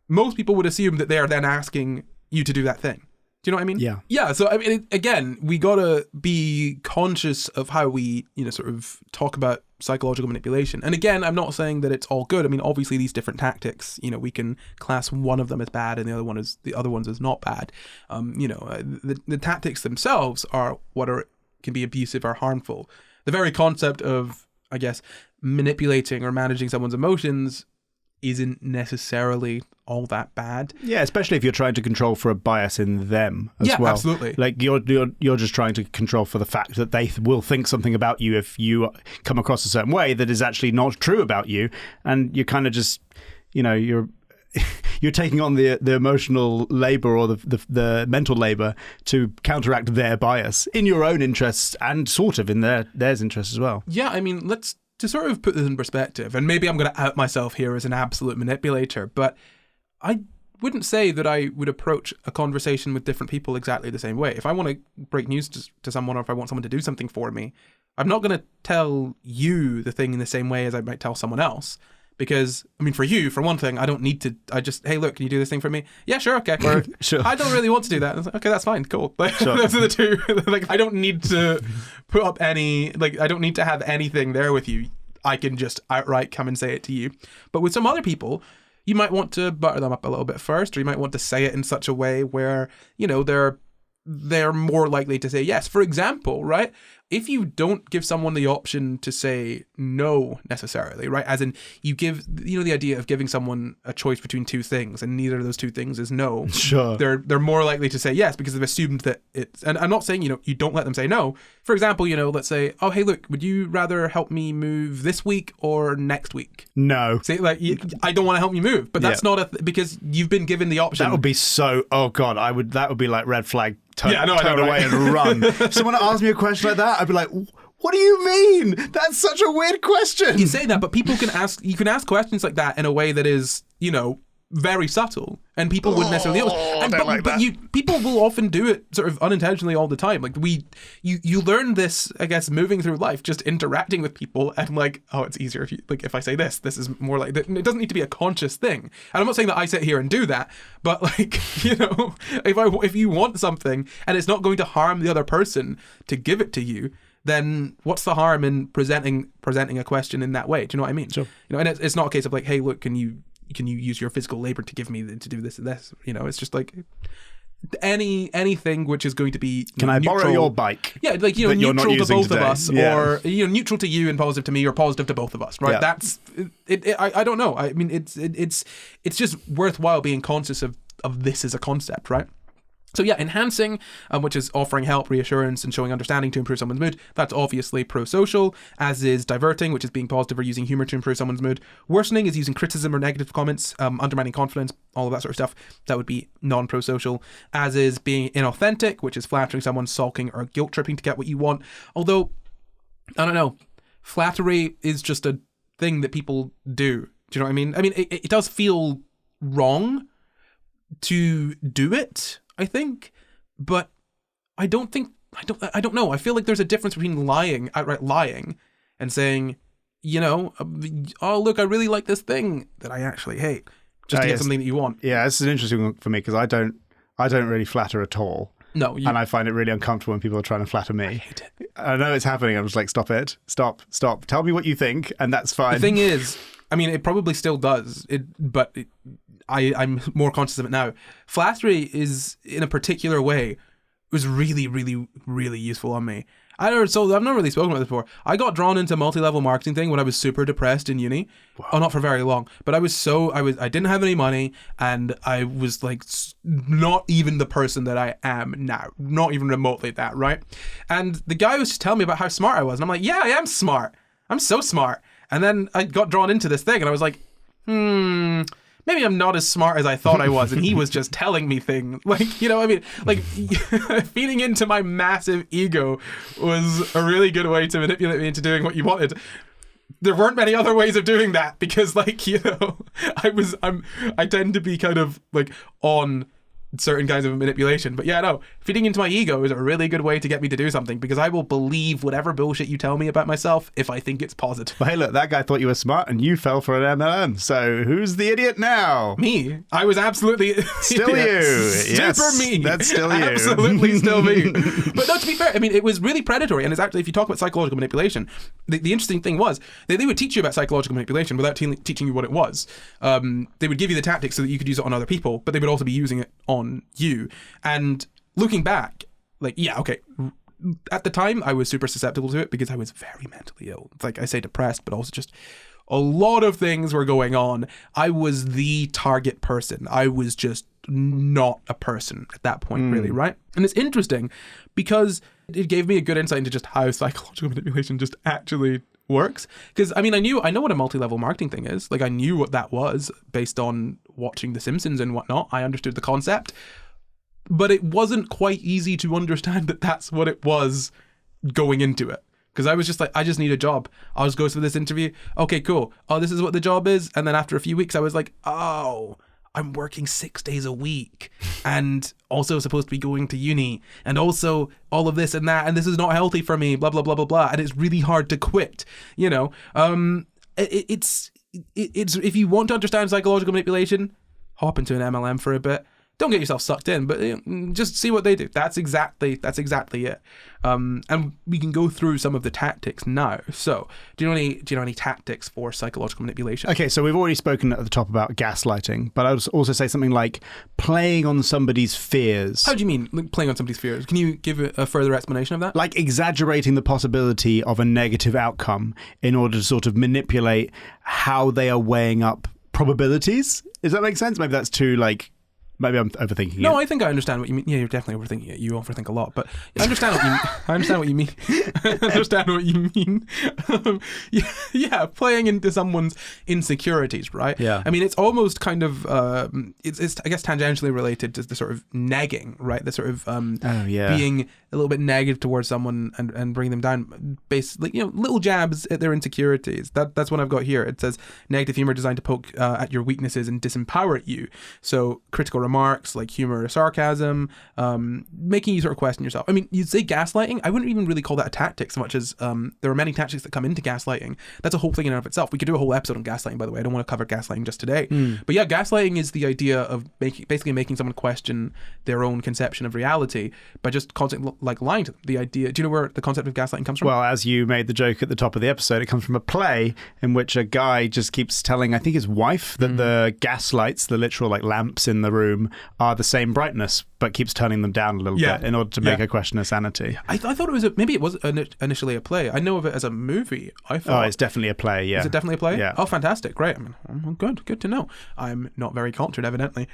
most people would assume that they are then asking you to do that thing. Do you know what I mean? Yeah. Yeah. So I mean, again, we gotta be conscious of how we, sort of talk about psychological manipulation. And again, I'm not saying that it's all good. I mean, obviously these different tactics, we can class one of them as bad and the other ones as not bad. The tactics themselves are what can be abusive or harmful. The very concept of, I guess, manipulating or managing someone's emotions isn't necessarily all that bad. Yeah, especially if you're trying to control for a bias in them as well. Yeah, absolutely. Like you're just trying to control for the fact that they will think something about you if you come across a certain way that is actually not true about you, and you're kind of just, you're taking on the emotional labor or the mental labor to counteract their bias in your own interests and sort of in theirs interests as well. Yeah, I mean, to sort of put this in perspective, and maybe I'm going to out myself here as an absolute manipulator, but I wouldn't say that I would approach a conversation with different people exactly the same way. If I want to break news to someone, or if I want someone to do something for me, I'm not going to tell you the thing in the same way as I might tell someone else. Because, I mean, for you, for one thing, I don't need to, hey, look, can you do this thing for me? Yeah, sure, okay. Or, sure. I don't really want to do that. Like, okay, that's fine, cool. Sure. Those are the two. I don't need to put up I don't need to have anything there with you. I can just outright come and say it to you. But with some other people, you might want to butter them up a little bit first, or you might want to say it in such a way where, they're more likely to say yes. For example, right? If you don't give someone the option to say no necessarily, right? As in you give, the idea of giving someone a choice between 2 things and neither of those 2 things is no. Sure. They're more likely to say yes because they've assumed that it's, and I'm not saying, you don't let them say no. For example, let's say, oh, hey, look, would you rather help me move this week or next week? No. Say I don't want to help you move, but that's not because you've been given the option. That would be so, oh God, that would be like red flag. Turn away right? and run. If someone asked me a question like that, I'd be like, what do you mean? That's such a weird question. You say that, but people can ask questions like that in a way that is, very subtle, and people wouldn't necessarily notice. And people will often do it sort of unintentionally all the time. Like you learn this, I guess, moving through life, just interacting with people, and like, oh, it's easier if I say this is more like that. It doesn't need to be a conscious thing. And I'm not saying that I sit here and do that, but like, if you want something and it's not going to harm the other person to give it to you, then what's the harm in presenting a question in that way? Do you know what I mean? Sure. And it's not a case of like, hey, look, can you use your physical labor to give me to do this and this? It's just like anything which is going to be can I borrow your bike? Yeah, like neutral to both of us, or neutral to you and positive to me, or positive to both of us, right? Yeah. That's it. I don't know. I mean, it's just worthwhile being conscious of this as a concept, right? So yeah, enhancing, which is offering help, reassurance, and showing understanding to improve someone's mood. That's obviously pro-social, as is diverting, which is being positive or using humor to improve someone's mood. Worsening is using criticism or negative comments, undermining confidence, all of that sort of stuff. That would be non-pro-social. As is being inauthentic, which is flattering someone, sulking, or guilt-tripping to get what you want. Although, I don't know, flattery is just a thing that people do. Do you know what I mean? I mean, it does feel wrong to do it, I think, but I don't know. I feel like there's a difference between outright lying, and saying, oh, look, I really like this thing that I actually hate, just to get something that you want. Yeah, this is an interesting one for me, because I don't really flatter at all. No, and I find it really uncomfortable when people are trying to flatter me. I hate it. I know it's happening. I'm just like, stop it. Stop. Tell me what you think, and that's fine. The thing is, I mean, it probably still does, but I'm more conscious of it now. Flattery is, in a particular way, was really, really, really useful on me. I've not really spoken about this before. I got drawn into multi-level marketing thing when I was super depressed in uni. Wow. Oh, not for very long, but I didn't have any money, and I was like not even the person that I am now, not even remotely that, right? And the guy was just telling me about how smart I was, and I'm like, yeah, I am smart. I'm so smart. And then I got drawn into this thing, and I was like, maybe I'm not as smart as I thought I was, and he was just telling me things. Like, I mean, like, feeding into my massive ego was a really good way to manipulate me into doing what you wanted. There weren't many other ways of doing that, because, like, I tend to be kind of, like, on certain kinds of manipulation. But yeah, no, feeding into my ego is a really good way to get me to do something, because I will believe whatever bullshit you tell me about myself if I think it's positive. Well, hey, look, that guy thought you were smart and you fell for an MLM. So who's the idiot now? Me. I was absolutely still you. Super me. That's still you. Absolutely still me. But no, to be fair, I mean, it was really predatory. And it's actually, if you talk about psychological manipulation, the interesting thing was they would teach you about psychological manipulation without teaching you what it was. They would give you the tactics so that you could use it on other people, but they would also be using it on you. And looking back, like, yeah, okay, at the time I was super susceptible to it because I was very mentally ill. It's like I say, depressed, but also just a lot of things were going on. I was the target person. I was just not a person at that point, really, right? And it's interesting because it gave me a good insight into just how psychological manipulation just actually works. Because I mean, I know what a multi-level marketing thing is. Like, I knew what that was based on watching The Simpsons and whatnot. I understood the concept, but it wasn't quite easy to understand that that's what it was going into it. Because I was just like, I just need a job. I'll just go to this interview. Okay, cool. Oh, this is what the job is. And then after a few weeks, I was like, oh, I'm working 6 days a week and also supposed to be going to uni and also all of this and that. And this is not healthy for me, blah, blah, blah, blah, blah. And it's really hard to quit, it's if you want to understand psychological manipulation, hop into an MLM for a bit. Don't get yourself sucked in, but just see what they do. That's exactly it. And we can go through some of the tactics now. So, do you know any tactics for psychological manipulation? Okay, so we've already spoken at the top about gaslighting, but I would also say something like playing on somebody's fears. How do you mean, like, playing on somebody's fears? Can you give a further explanation of that? Like exaggerating the possibility of a negative outcome in order to sort of manipulate how they are weighing up probabilities. Does that make sense? Maybe that's too Maybe I'm overthinking it. No, I think I understand what you mean. Yeah, you're definitely overthinking it. You overthink a lot, but I understand what you mean. I understand what you mean. I understand what you mean. Yeah, playing into someone's insecurities, right? Yeah. I mean, it's almost kind of, it's I guess tangentially related to the sort of negging, right? The sort of being a little bit negative towards someone and bringing them down. Basically, little jabs at their insecurities. That's what I've got here. It says negative humor designed to poke at your weaknesses and disempower you. So critical remarks like humor or sarcasm, making you sort of question yourself. I mean, you'd say gaslighting. I wouldn't even really call that a tactic so much as there are many tactics that come into gaslighting. That's a whole thing in and of itself. We could do a whole episode on gaslighting, by the way. I don't want to cover gaslighting just today. But yeah, gaslighting is the idea of basically making someone question their own conception of reality by just constantly lying to them. The idea. Do you know where the concept of gaslighting comes from? Well, as you made the joke at the top of the episode, it comes from a play in which a guy just keeps telling, I think his wife, that the gas lights, the literal lamps in the room, are the same brightness, but keeps turning them down a little bit in order to make her question her sanity. I thought it was maybe it was initially a play. I know of it as a movie. I thought. Oh, it's definitely a play. Yeah. Is it definitely a play? Yeah. Oh, fantastic! Great. I mean, good to know. I'm not very cultured, evidently.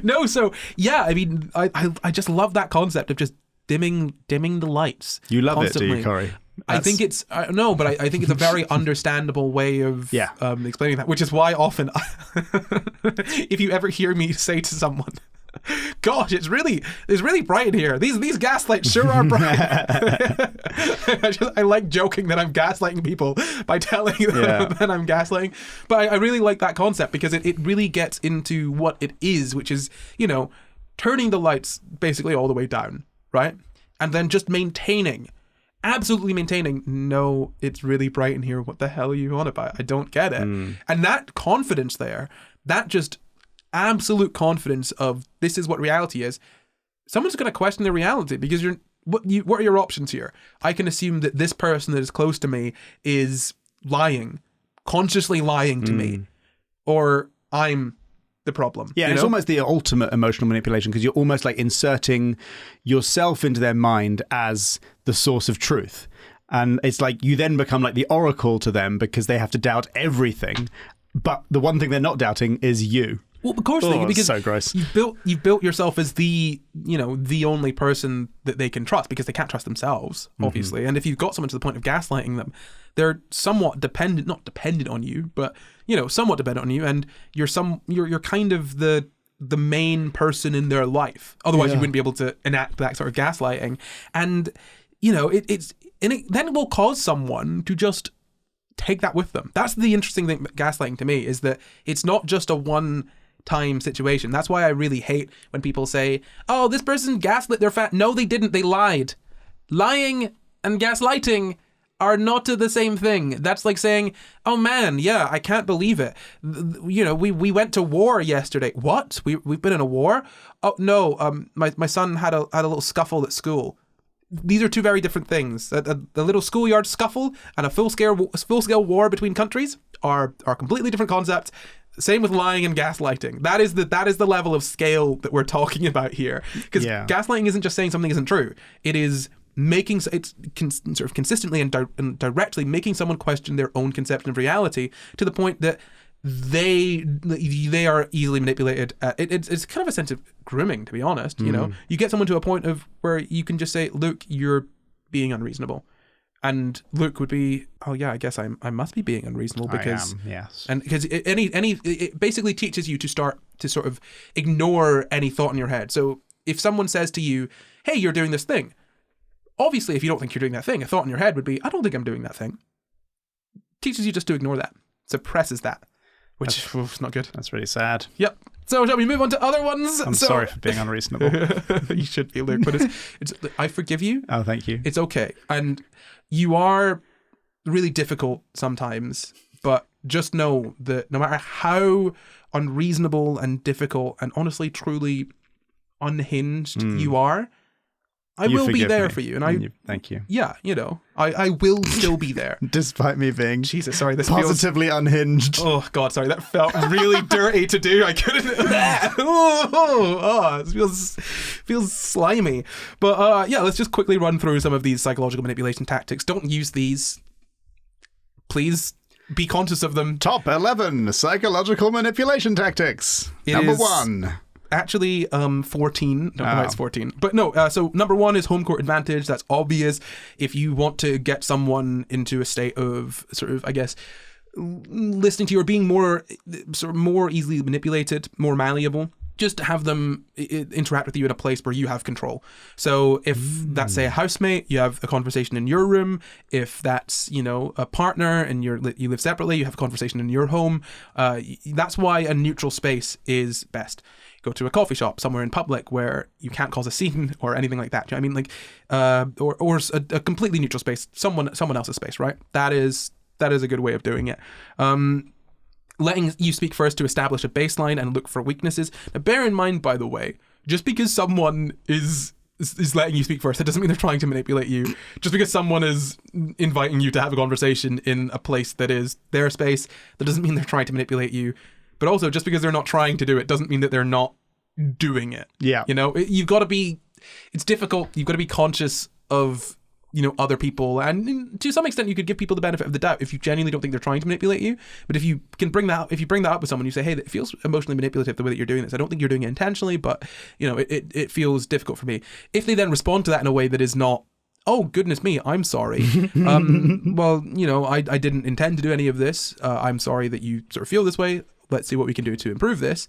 No, so yeah. I mean, I just love that concept of just dimming the lights. You love constantly. it, do you, Corey? I think it's no, but I think it's a very understandable way of explaining that, which is why often, if you ever hear me say to someone, "Gosh, it's really bright in here. These gaslights sure are bright." I like joking that I'm gaslighting people by telling them that I'm gaslighting, but I really like that concept because it really gets into what it is, which is turning the lights basically all the way down, right, and then just absolutely maintaining, no, it's really bright in here. What the hell are you on about? I don't get it. And that confidence there, that just absolute confidence of this is what reality is. Someone's going to question their reality because what are your options here? I can assume that this person that is close to me is lying, consciously lying to me, or I'm the problem. Yeah, it's almost the ultimate emotional manipulation because you're almost like inserting yourself into their mind as the source of truth. And it's like you then become like the oracle to them because they have to doubt everything. But the one thing they're not doubting is you. Well, of course, because so gross. You've built yourself as the only person that they can trust because they can't trust themselves, obviously. And if you've got someone to the point of gaslighting them, they're somewhat not dependent on you, but somewhat dependent on you, and you're kind of the main person in their life. Otherwise, you wouldn't be able to enact that sort of gaslighting, and then it will cause someone to just take that with them. That's the interesting thing about gaslighting to me, is that it's not just a one-time situation. That's why I really hate when people say, "Oh, this person gaslit their fat." No, they didn't. They lied. Lying and gaslighting are not the same thing. That's like saying, "Oh man, yeah, I can't believe it. We went to war yesterday." What? We've been in a war? Oh no, my son had a little scuffle at school. These are two very different things. The little schoolyard scuffle and a full scale war between countries are completely different concepts. Same with lying and gaslighting. That is the level of scale that we're talking about here. Because gaslighting isn't just saying something isn't true. It is sort of consistently and directly making someone question their own conception of reality to the point that they are easily manipulated. It's kind of a sense of grooming, to be honest. You get someone to a point of where you can just say, "Look, you're being unreasonable," and Luke would be, "Oh yeah, I guess I must be being unreasonable because I am, yes." And because it basically teaches you to start to sort of ignore any thought in your head. So if someone says to you, "Hey, you're doing this thing," obviously, if you don't think you're doing that thing, a thought in your head would be, "I don't think I'm doing that thing." Teaches you just to ignore that, suppresses that. Which is not good. That's really sad. Yep. So shall we move on to other ones? I'm sorry for being unreasonable. You should be, Luke, but it's I forgive you. Oh, thank you. It's okay. And you are really difficult sometimes, but just know that no matter how unreasonable and difficult and honestly truly unhinged you are, I will be there for you. And thank you. Yeah, I will still be there. Despite me being Jesus, sorry, this positively unhinged. Oh God, sorry, that felt really dirty to do. I couldn't. It feels slimy. But let's just quickly run through some of these psychological manipulation tactics. Don't use these. Please be conscious of them. Top 11 psychological manipulation tactics. Number 1. actually 14. Don't know why it's 14. But no, so number 1 is home court advantage. That's obvious. If you want to get someone into a state of sort of, I guess, listening to you or being more easily manipulated, more malleable, just to have them interact with you in a place where you have control. So if that's, say, a housemate, you have a conversation in your room. If that's, a partner and you live separately, you have a conversation in your home. That's why a neutral space is best. Go to a coffee shop somewhere in public where you can't cause a scene or anything like that. Do you know what I mean? Like, or a completely neutral space, someone else's space, right? That is a good way of doing it. Letting you speak first to establish a baseline and look for weaknesses. Now, bear in mind, by the way, just because someone is letting you speak first, that doesn't mean they're trying to manipulate you. Just because someone is inviting you to have a conversation in a place that is their space, that doesn't mean they're trying to manipulate you. But also, just because they're not trying to do it doesn't mean that they're not doing it. Yeah. You've got to be, it's difficult. You've got to be conscious of, other people. And to some extent, you could give people the benefit of the doubt if you genuinely don't think they're trying to manipulate you. But if you bring that up with someone, you say, hey, it feels emotionally manipulative the way that you're doing this. I don't think you're doing it intentionally, but, it feels difficult for me. If they then respond to that in a way that is not, oh, goodness me, I'm sorry. Well, I didn't intend to do any of this. I'm sorry that you sort of feel this way. Let's see what we can do to improve this.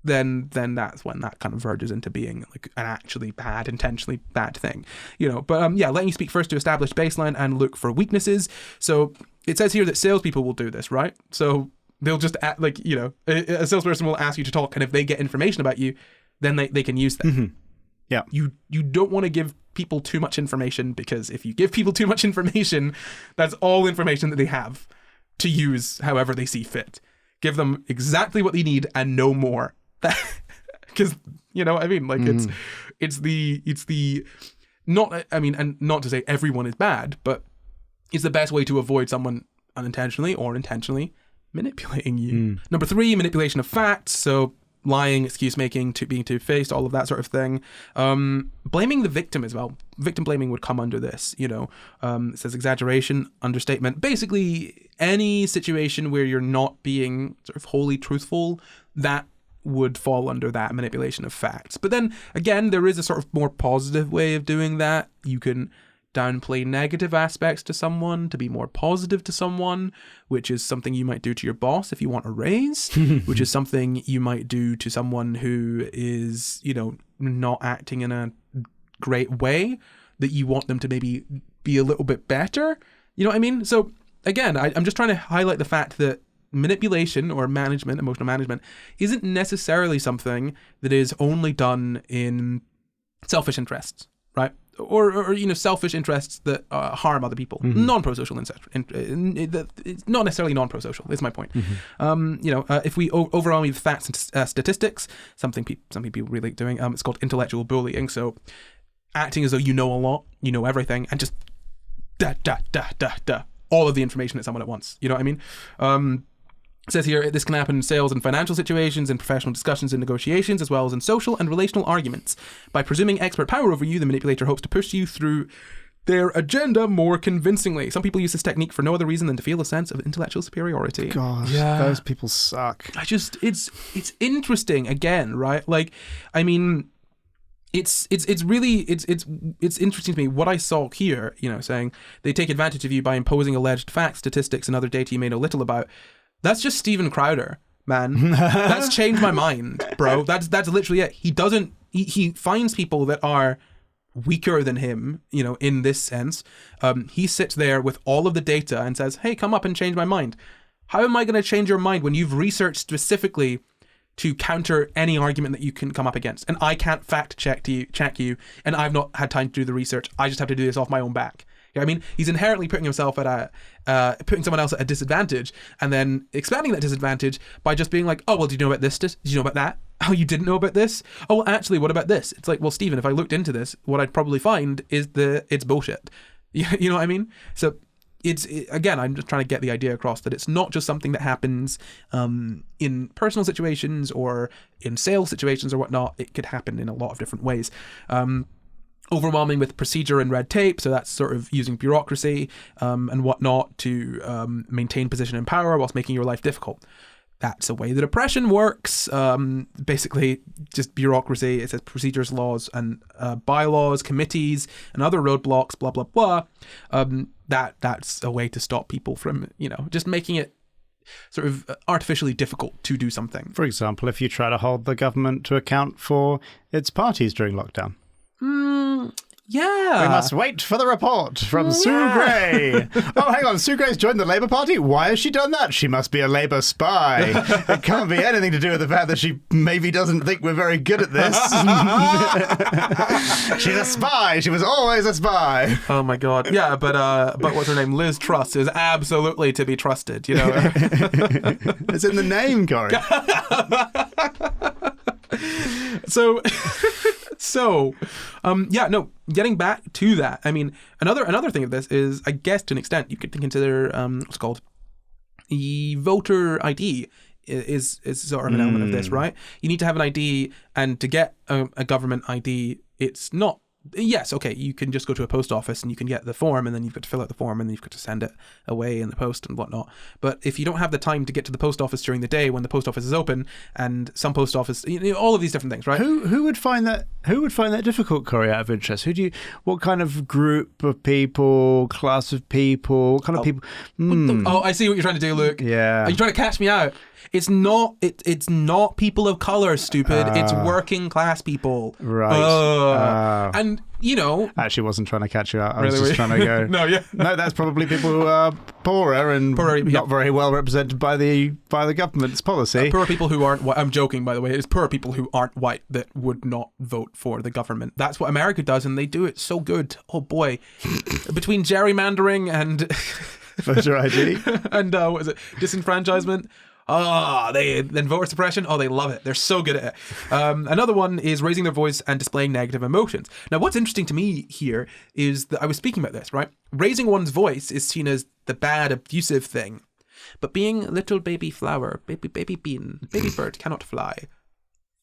Then that's when that kind of verges into being like an actually intentionally bad thing, But letting you speak first to establish baseline and look for weaknesses. So it says here that salespeople will do this, right? So they'll just act like, a salesperson will ask you to talk, and if they get information about you, then they can use that. Mm-hmm. Yeah. You don't want to give people too much information, because if you give people too much information, that's all information that they have to use however they see fit. Give them exactly what they need and no more. Because what I mean, like it's the not, I mean, and not to say everyone is bad, but it's the best way to avoid someone unintentionally or intentionally manipulating you. Number 3, manipulation of facts. So lying, excuse making, being two-faced, all of that sort of thing. Blaming the victim as well. Victim blaming would come under this. It says exaggeration, understatement. Basically, any situation where you're not being sort of wholly truthful, that would fall under that manipulation of facts. But then again, there is a sort of more positive way of doing that. You can downplay negative aspects to someone to be more positive to someone, which is something you might do to your boss if you want a raise, which is something you might do to someone who is, not acting in a great way, that you want them to maybe be a little bit better. You know what I mean? So again, I'm just trying to highlight the fact that manipulation or emotional management, isn't necessarily something that is only done in selfish interests, right? Or selfish interests that harm other people. Non-pro-social, it's not necessarily non-pro-social, is my point. If we overwhelm with facts and statistics, something people really like doing, it's called intellectual bullying. So acting as though you know a lot, you know everything, and just all of the information at someone at once. You know what I mean? It says here, this can happen in sales and financial situations, in professional discussions and negotiations, as well as in social and relational arguments. By presuming expert power over you, the manipulator hopes to push you through their agenda more convincingly. Some people use this technique for no other reason than to feel a sense of intellectual superiority. God, those people suck. It's interesting again, right? Like, I mean, it's interesting to me what I saw here, saying they take advantage of you by imposing alleged facts, statistics, and other data you may know little about. That's just Steven Crowder, man. That's changed my mind, bro. That's literally it. He finds people that are weaker than him, in this sense. He sits there with all of the data and says, hey, come up and change my mind. How am I going to change your mind when you've researched specifically to counter any argument that you can come up against? And I can't fact check you, and I've not had time to do the research. I just have to do this off my own back. I mean, he's inherently putting himself putting someone else at a disadvantage, and then expanding that disadvantage by just being like, oh, well, do you know about this? Did you know about that? Oh, you didn't know about this? Oh, well, actually, what about this? It's like, well, Stephen, if I looked into this, what I'd probably find is it's bullshit. You know what I mean? So again, I'm just trying to get the idea across that it's not just something that happens in personal situations or in sales situations or whatnot. It could happen in a lot of different ways. Overwhelming with procedure and red tape, so that's sort of using bureaucracy and whatnot to maintain position and power whilst making your life difficult. that's the way that oppression works. Basically, just bureaucracy. It says procedures, laws, and bylaws, committees, and other roadblocks, blah, blah, blah. That's a way to stop people from, just making it sort of artificially difficult to do something. For example, if you try to hold the government to account for its parties during lockdown. Yeah. We must wait for the report from Sue Gray. Oh, hang on. Sue Gray's joined the Labour Party? Why has she done that? She must be a Labour spy. It can't be anything to do with the fact that she maybe doesn't think we're very good at this. She's a spy. She was always a spy. Oh, my God. Yeah, but what's her name? Liz Truss is absolutely to be trusted, It's in the name, Corey. Getting back to that, I mean, another thing of this is, I guess to an extent, you could consider what's called the voter ID is sort of an element of this, right? You need to have an ID, and to get a government ID, it's not. Yes, okay, you can just go to a post office and you can get the form, and then you've got to fill out the form, and then you've got to send it away in the post and whatnot. But if you don't have the time to get to the post office during the day when the post office is open, and some post office, all of these different things, right? Who would find that difficult, Corey, out of interest? What kind of group of people, class of people, what kind of people? Oh, I see what you're trying to do, Luke. Yeah. Are you trying to catch me out? It's not people of color, stupid. It's working class people. Right. And, I actually wasn't trying to catch you out. I Really? was just trying to go. No, that's probably people who are poorer and not very well represented by the government's policy. Poor people who aren't white. I'm joking, by the way. It's poor people who aren't white that would not vote for the government. That's what America does, and they do it so good. Oh, boy. Between gerrymandering and... Voter ID. And, what is it? Disenfranchisement. Then voter suppression. Oh, they love it. They're so good at it. Another one is raising their voice and displaying negative emotions. Now, what's interesting to me here is that I was speaking about this, right? Raising one's voice is seen as the bad, abusive thing. But being little baby flower, baby bean, baby bird cannot fly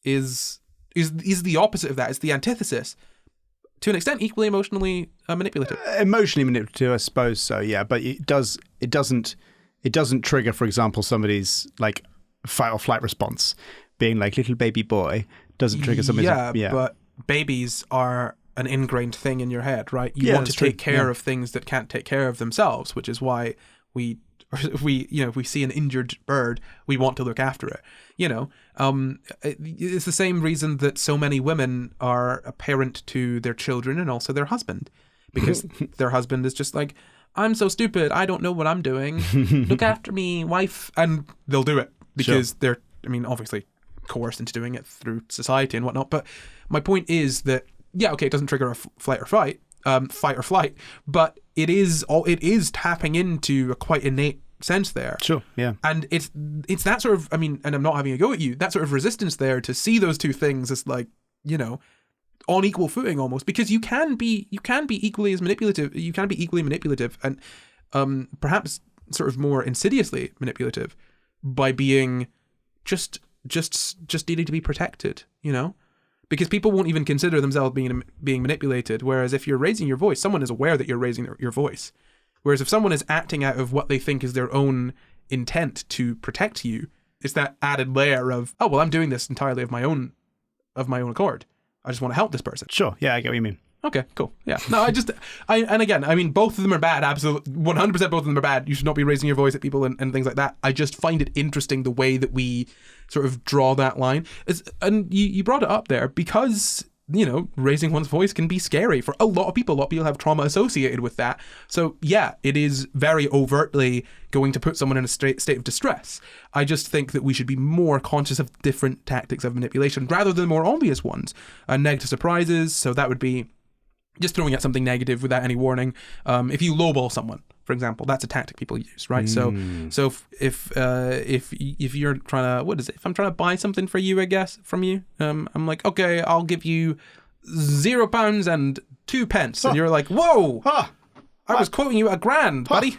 is the opposite of that. It's the antithesis. To an extent, equally emotionally manipulative. Emotionally manipulative, I suppose so, yeah. But it doesn't trigger, for example, somebody's like fight or flight response. Being like little baby boy doesn't trigger somebody's... Yeah, but babies are an ingrained thing in your head, right? You want to take care of things that can't take care of themselves, which is why if we see an injured bird, we want to look after it. It's the same reason that so many women are a parent to their children and also their husband, because their husband is just like, I'm so stupid, I don't know what I'm doing. Look after me, wife. And they'll do it because they're, obviously coerced into doing it through society and whatnot. But my point is that, it doesn't trigger a fight or flight, but it is tapping into a quite innate sense there. Sure, yeah. And it's that sort of, and I'm not having a go at you, that sort of resistance there to see those two things as like, on equal footing almost, because you can be equally manipulative and perhaps sort of more insidiously manipulative by being just needing to be protected, because people won't even consider themselves being manipulated, whereas if you're raising your voice, someone is aware that you're raising your voice. Whereas if someone is acting out of what they think is their own intent to protect you, it's that added layer of, oh well, I'm doing this entirely of my own accord. I just want to help this person. Sure. Yeah, I get what you mean. Okay, cool. Yeah. No, both of them are bad. Absolutely. 100% both of them are bad. You should not be raising your voice at people and things like that. I just find it interesting the way that we sort of draw that line. And you brought it up there because, raising one's voice can be scary for a lot of people. A lot of people have trauma associated with that. So yeah, it is very overtly going to put someone in a state of distress. I just think that we should be more conscious of different tactics of manipulation rather than more obvious ones. Negative surprises. So that would be just throwing out something negative without any warning. If you lowball someone, for example, that's a tactic people use, right? So if you're trying to, if I'm trying to buy something for you, I guess, from you, I'm like, okay, I'll give you £0 and 2 pence, and you're like, whoa, I was quoting you £1,000, buddy.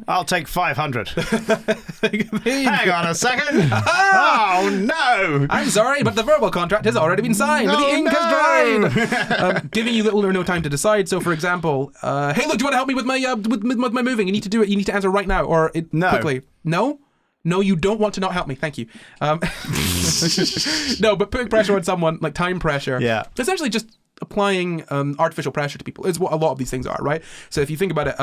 I'll take 500. Hang on a second. Oh no! I'm sorry, but the verbal contract has already been signed. The ink has dried. Giving you little or no time to decide. So, for example, hey, look, do you want to help me with my moving? You need to do it. You need to answer right now, or quickly. No. No, you don't want to not help me. Thank you. No, but putting pressure on someone, like time pressure, essentially just applying artificial pressure to people is what a lot of these things are, right? So if you think about it,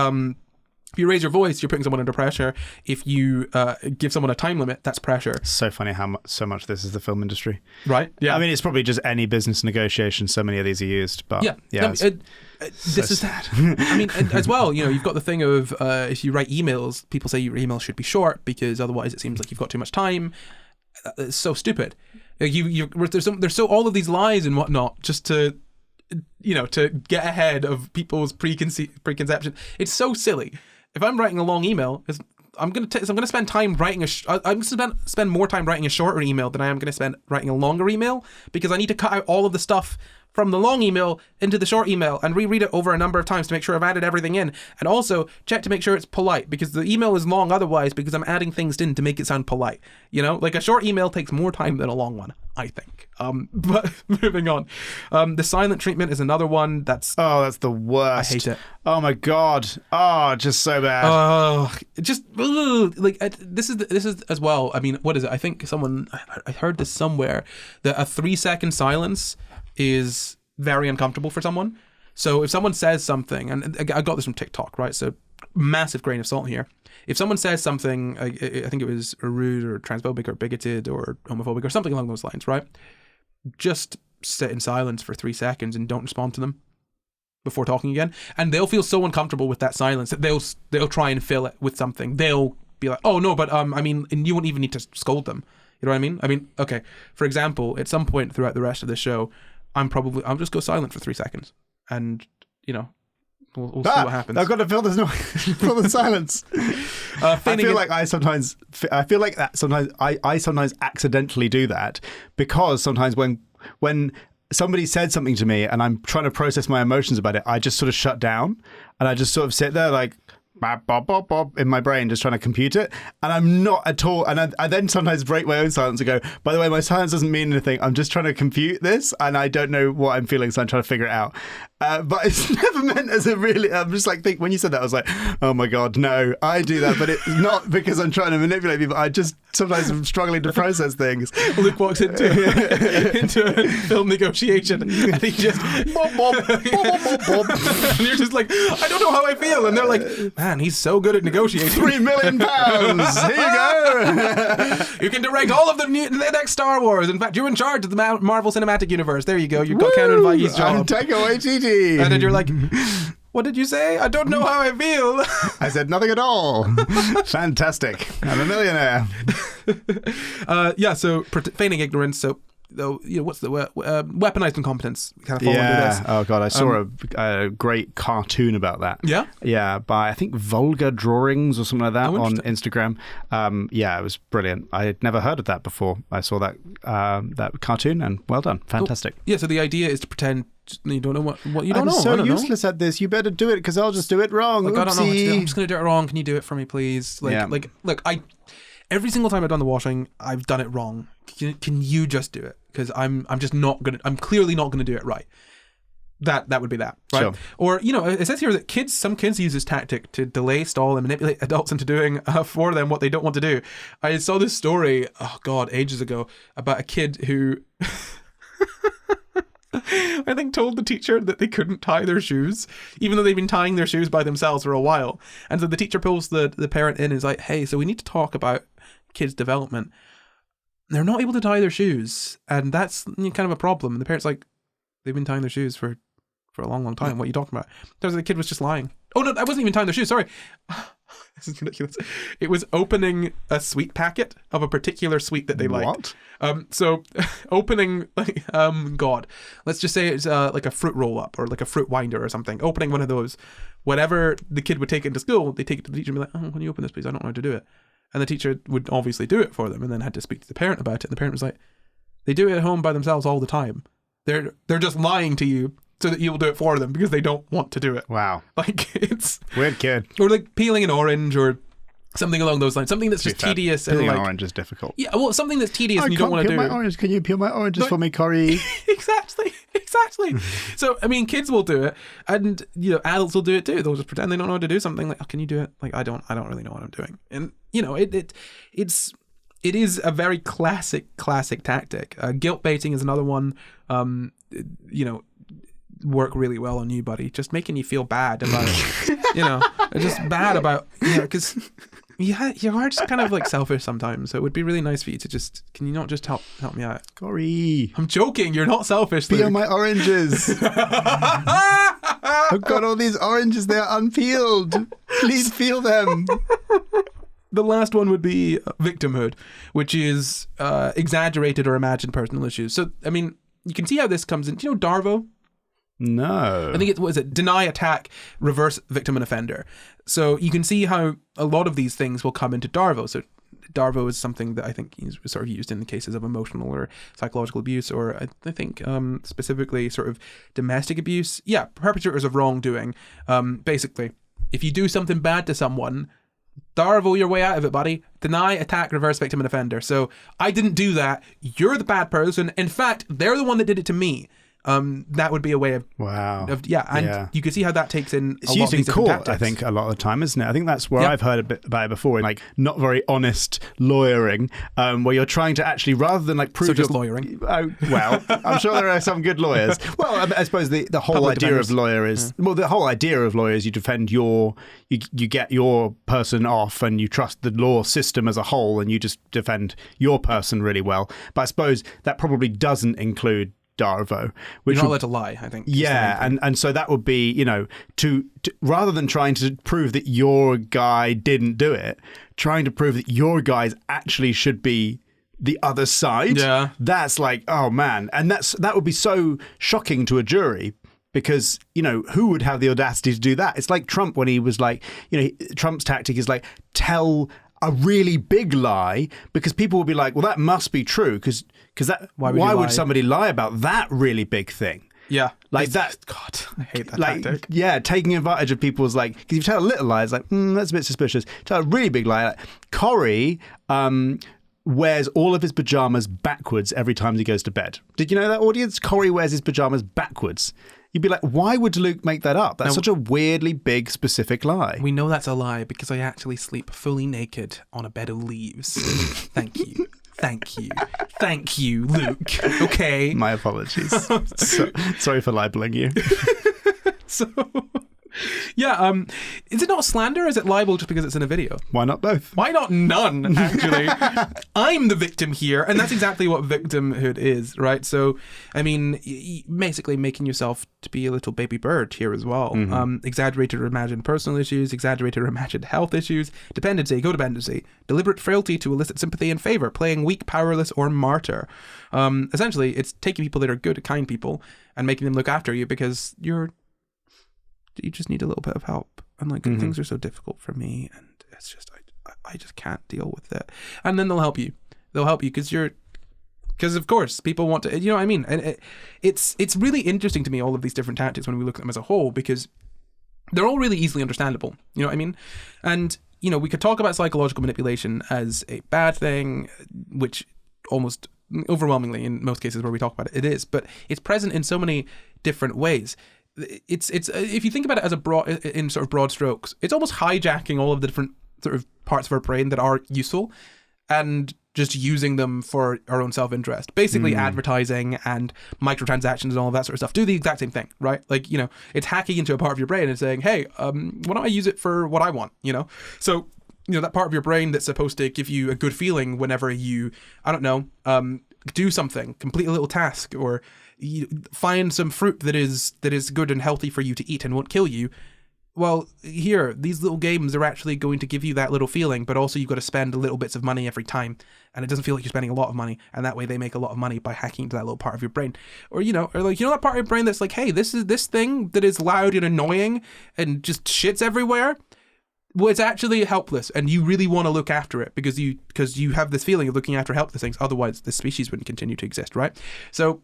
if you raise your voice, you're putting someone under pressure. If you give someone a time limit, that's pressure. So funny how so much this is the film industry. Right? Yeah. I mean, it's probably just any business negotiation. So many of these are used. But this is sad. I mean, as well, you've got the thing of if you write emails, people say your emails should be short because otherwise it seems like you've got too much time. It's so stupid. There's all of these lies and whatnot just to get ahead of people's preconception. It's so silly. If I'm writing a long email, I'm going to spend time writing I'm going to spend more time writing a shorter email than I am going to spend writing a longer email, because I need to cut out all of the stuff from the long email into the short email and reread it over a number of times to make sure I've added everything in, and also check to make sure it's polite, because the email is long otherwise, because I'm adding things in to make it sound polite. Like a short email takes more time than a long one, I think. But moving on, the silent treatment is another one that's the worst. I hate it. Oh my god. Just so bad. This is as well. I mean, what is it? I think I heard this somewhere, that a 3-second silence is very uncomfortable for someone. So if someone says something, and I got this from TikTok, right? So massive grain of salt here. If someone says something, I think it was rude or transphobic or bigoted or homophobic or something along those lines, right? Just sit in silence for 3 seconds and don't respond to them before talking again. And they'll feel so uncomfortable with that silence that they'll try and fill it with something. They'll be like, oh no, but I mean, and you won't even need to scold them. You know what I mean? I mean, okay, for example, at some point throughout the rest of the show, I'll just go silent for 3 seconds, and we'll see what happens. I've got to fill this noise, fill the silence. I feel like I sometimes accidentally do that, because sometimes when somebody said something to me and I'm trying to process my emotions about it, I just sort of shut down and I just sort of sit there like bob, bob, bob, bob, in my brain, just trying to compute it, and I'm not at all. And I then sometimes break my own silence and go, by the way, my silence doesn't mean anything. I'm just trying to compute this, and I don't know what I'm feeling, so I'm trying to figure it out. But it's never meant as a really. I'm just like, when you said that, I was like, oh my god, no, I do that, but it's not because I'm trying to manipulate people. I just sometimes I'm struggling to process things. Luke walks into a film negotiation, and he just bob, bob, bob, bob, bob, and you're just like, I don't know how I feel, and they're like, man, he's so good at negotiating. £3 million. Here you go. You can direct all of the next Star Wars. In fact, you're in charge of the Marvel Cinematic Universe. There you go. You've got Kevin Feige's job. And take away TT. And then you're like, what did you say? I don't know how I feel. I said nothing at all. Fantastic. I'm a millionaire. So feigning ignorance. So, what's the word? Weaponized incompetence. Kind of fall under this. Oh god, I saw a great cartoon about that. Yeah. Yeah, by I think Vulgar Drawings or something like that on Instagram. It was brilliant. I had never heard of that before. I saw that cartoon, and well done, fantastic. Cool. Yeah. So the idea is to pretend you don't know what you don't know. I'm so useless at this. You better do it, because I'll just do it wrong. Like, I don't know what to do. I'm just going to do it wrong. Can you do it for me, please? Look, every single time I've done the washing, I've done it wrong. Can you just do it? Because I'm just not gonna. I'm clearly not gonna do it right. That would be that, right? Sure. Or it says here that some kids use this tactic to delay, stall, and manipulate adults into doing for them what they don't want to do. I saw this story, ages ago, about a kid who I think told the teacher that they couldn't tie their shoes, even though they've been tying their shoes by themselves for a while. And so the teacher pulls the parent in and is like, hey, so we need to talk about kids' development. They're not able to tie their shoes, and that's kind of a problem. And the parent's like, they've been tying their shoes for a long, long time. What are you talking about? Turns out the kid was just lying. Oh no, I wasn't even tying their shoes. Sorry. This is ridiculous. It was opening a sweet packet of a particular sweet that they liked. So opening, let's just say it's like a fruit roll up or like a fruit winder or something. Opening one of those, whatever the kid would take it into school, they take it to the teacher and be like, oh, can you open this, please? I don't know how to do it. And the teacher would obviously do it for them, and then had to speak to the parent about it. And the parent was like, they do it at home by themselves all the time. They're just lying to you so that you'll do it for them because they don't want to do it. Wow. Like, it's weird kid. Or like peeling an orange or something along those lines. Something that's just tedious. Peeling and an orange is difficult. Yeah, well, something that's tedious and you don't want to do. My orange. Can you peel my oranges for me, Corey? Exactly. Exactly. So, I mean, kids will do it, and adults will do it too. They'll just pretend they don't know how to do something. Like, oh, can you do it? Like, I don't really know what I'm doing. And it is a very classic tactic. Guilt baiting is another one. Work really well on you, buddy. Just making you feel bad about just bad about because. Yeah, you are just kind of like selfish sometimes. So it would be really nice for you to can you not just help me out? Corey. I'm joking. You're not selfish. Peel my oranges. I've got all these oranges. They're unpeeled. Please peel them. The last one would be victimhood, which is exaggerated or imagined personal issues. So, I mean, you can see how this comes in. Do you know Darvo? No. I think deny, attack, reverse victim and offender. So you can see how a lot of these things will come into Darvo. So Darvo is something that I think is sort of used in the cases of emotional or psychological abuse, or I think specifically sort of domestic abuse. Yeah, perpetrators of wrongdoing. Basically, if you do something bad to someone, Darvo your way out of it, buddy. Deny, attack, reverse victim and offender. So I didn't do that. You're the bad person. In fact, they're the one that did it to me. That would be a way of you can see how that takes in it's a lot used of in these different court tactics. I think a lot of the time, isn't it? I think that's where I've heard a bit about it before, like not very honest lawyering, where you're trying to actually, rather than like prove lawyering. Oh, well, I'm sure there are some good lawyers. Well, I suppose the whole Public idea defenders. of lawyer is the whole idea of lawyer is you defend you get your person off and you trust the law system as a whole and you just defend your person really well. But I suppose that probably doesn't include Darvo, which you're not allowed to lie, I think. Yeah, and so that would be, to rather than trying to prove that your guy didn't do it, trying to prove that your guys actually should be the other side. Yeah, that's like, oh man, and that would be so shocking to a jury. Because, who would have the audacity to do that? It's like Trump when he was like, Trump's tactic is like, tell a really big lie, because people will be like, well, that must be true, because why would somebody lie about that really big thing? Yeah, like that. God, I hate that tactic. Yeah, taking advantage of people's because if you tell a little lie, it's like that's a bit suspicious. Tell a really big lie, like Corey wears all of his pajamas backwards every time he goes to bed. Did you know that, audience? Corey wears his pajamas backwards. You'd be like, why would Luke make that up? That's such a weirdly big, specific lie. We know that's a lie because I actually sleep fully naked on a bed of leaves. Thank you. Thank you. Thank you, Luke. Okay. My apologies. Sorry for libeling you. So... Yeah, is it not slander or is it libel just because it's in a video? Why not both? Why not none, actually? I'm the victim here, and that's exactly what victimhood is, right? So, I mean, basically making yourself to be a little baby bird here as well. Mm-hmm. Exaggerated or imagined personal issues, exaggerated or imagined health issues, dependency, codependency, deliberate frailty to elicit sympathy and favor, playing weak, powerless, or martyr. Essentially, it's taking people that are good, kind people and making them look after you because you just need a little bit of help, and things are so difficult for me, and it's just I just can't deal with it. And then they'll help you because of course people want to, I mean, and it's really interesting to me, all of these different tactics when we look at them as a whole, because they're all really easily understandable, you know what I mean? And we could talk about psychological manipulation as a bad thing, which almost overwhelmingly in most cases where we talk about it is, but it's present in so many different ways. It's if you think about it as in sort of broad strokes, it's almost hijacking all of the different sort of parts of our brain that are useful and just using them for our own self-interest. Basically advertising and microtransactions and all of that sort of stuff do the exact same thing, right? Like, it's hacking into a part of your brain and saying, hey, why don't I use it for what I want, So, that part of your brain that's supposed to give you a good feeling whenever you, I don't know, do something, complete a little task, or you find some fruit that is good and healthy for you to eat and won't kill you. Well, here, these little games are actually going to give you that little feeling, but also you've got to spend little bits of money every time, and it doesn't feel like you're spending a lot of money, and that way they make a lot of money by hacking into that little part of your brain. Or, that part of your brain that's like, hey, this is this thing that is loud and annoying and just shits everywhere. Well, it's actually helpless, and you really want to look after it because you have this feeling of looking after helpless things. Otherwise, the species wouldn't continue to exist, right? So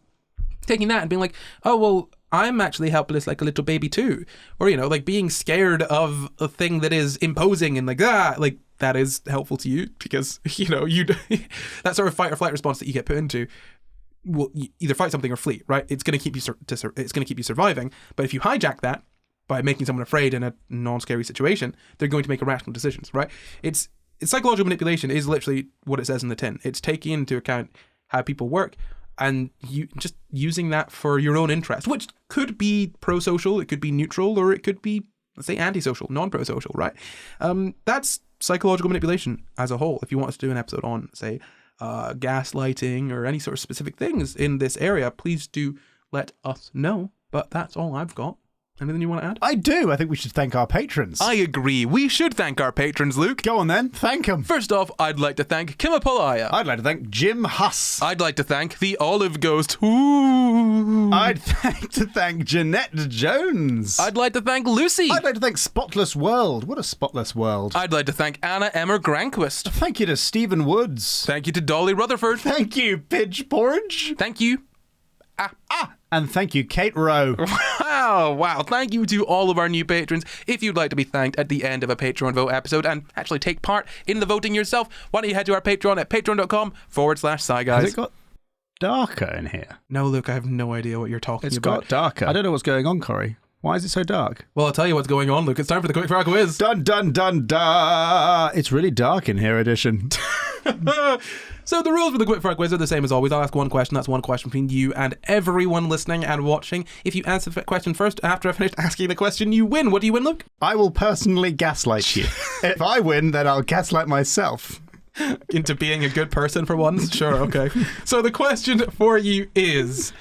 taking that and being like, oh, well, I'm actually helpless like a little baby too. Or, being scared of a thing that is imposing and that is helpful to you because, you that sort of fight or flight response that you get put into, will either fight something or flee, right? It's going to keep you it's going to keep you surviving. But if you hijack that by making someone afraid in a non-scary situation, they're going to make irrational decisions, right? It's psychological manipulation is literally what it says in the tin. It's taking into account how people work and you just using that for your own interest, which could be pro-social, it could be neutral, or it could be, let's say, anti-social, non-pro-social, right? That's psychological manipulation as a whole. If you want us to do an episode on, say, gaslighting or any sort of specific things in this area, please do let us know. But that's all I've got. Anything you want to add? I do. I think we should thank our patrons. I agree. We should thank our patrons, Luke. Go on then. Thank them. First off, I'd like to thank Kimapalaya. I'd like to thank Jim Huss. I'd like to thank the Olive Ghost. Ooh. I'd like to thank Jeanette Jones. I'd like to thank Lucy. I'd like to thank Spotless World. What a spotless world. I'd like to thank Anna Emmer Granquist. Thank you to Stephen Woods. Thank you to Dolly Rutherford. Thank you, Pidge Porridge. Thank you. And thank you, Kate Rowe. Wow. Thank you to all of our new patrons. If you'd like to be thanked at the end of a Patreon vote episode and actually take part in the voting yourself, why don't you head to our Patreon at patreon.com/SciGuys. Has it got darker in here? No, Luke, I have no idea what you're talking about. It's got darker. I don't know what's going on, Corey. Why is it so dark? Well, I'll tell you what's going on, Luke. It's time for the Quickfire Quiz. Dun, dun, dun, dun. It's really dark in here, edition. So the rules for the Quickfire Quiz are the same as always. I'll ask one question. That's one question between you and everyone listening and watching. If you answer the question first after I finished asking the question, you win. What do you win, Luke? I will personally gaslight you. If I win, then I'll gaslight myself. Into being a good person for once? Sure, okay. So the question for you is...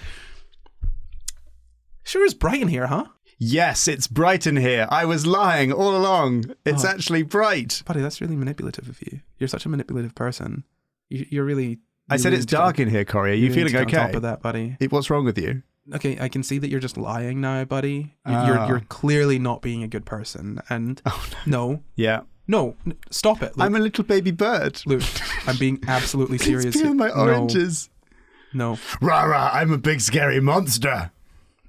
Sure is bright in here, huh? Yes, it's bright in here. I was lying all along. It's actually bright. Buddy, that's really manipulative of you. You're such a manipulative person. You're really... I said it's dark in here, Corey. Are you feeling okay? On top of that, buddy. What's wrong with you? Okay, I can see that you're just lying now, buddy. You're clearly not being a good person. And no. Yeah. No, stop it, Luke. I'm a little baby bird. Luke, I'm being absolutely serious. It's my oranges. No. Rah, rah, I'm a big scary monster.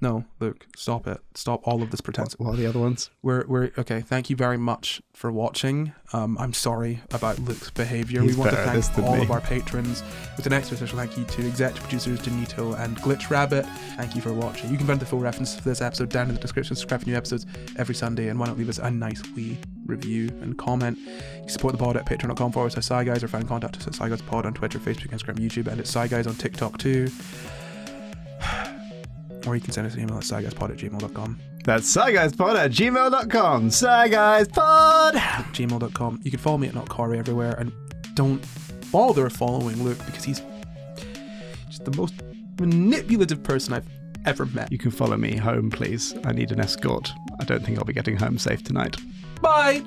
No, Luke, stop it. Stop all of this pretense. What are the other ones? We're okay. Thank you very much for watching. I'm sorry about Luke's behaviour. He's we want to better at thank this all than of me. our patrons. With an extra special thank you to executive producers Danito and Glitch Rabbit. Thank you for watching. You can find the full references for this episode down in the description. Subscribe for new episodes every Sunday, and why not leave us a nice wee review and comment. You can support the pod at patreon.com/SciGuys or find contact us at SciGuysPod on Twitter, Facebook, Instagram, YouTube, and it's SciGuys on TikTok too. Or you can send us an email at sciguyspod@gmail.com. That's sciguyspod@gmail.com. Sciguyspod@gmail.com. You can follow me at NotCorey everywhere, and don't bother following Luke because he's just the most manipulative person I've ever met. You can follow me home, please. I need an escort. I don't think I'll be getting home safe tonight. Bye!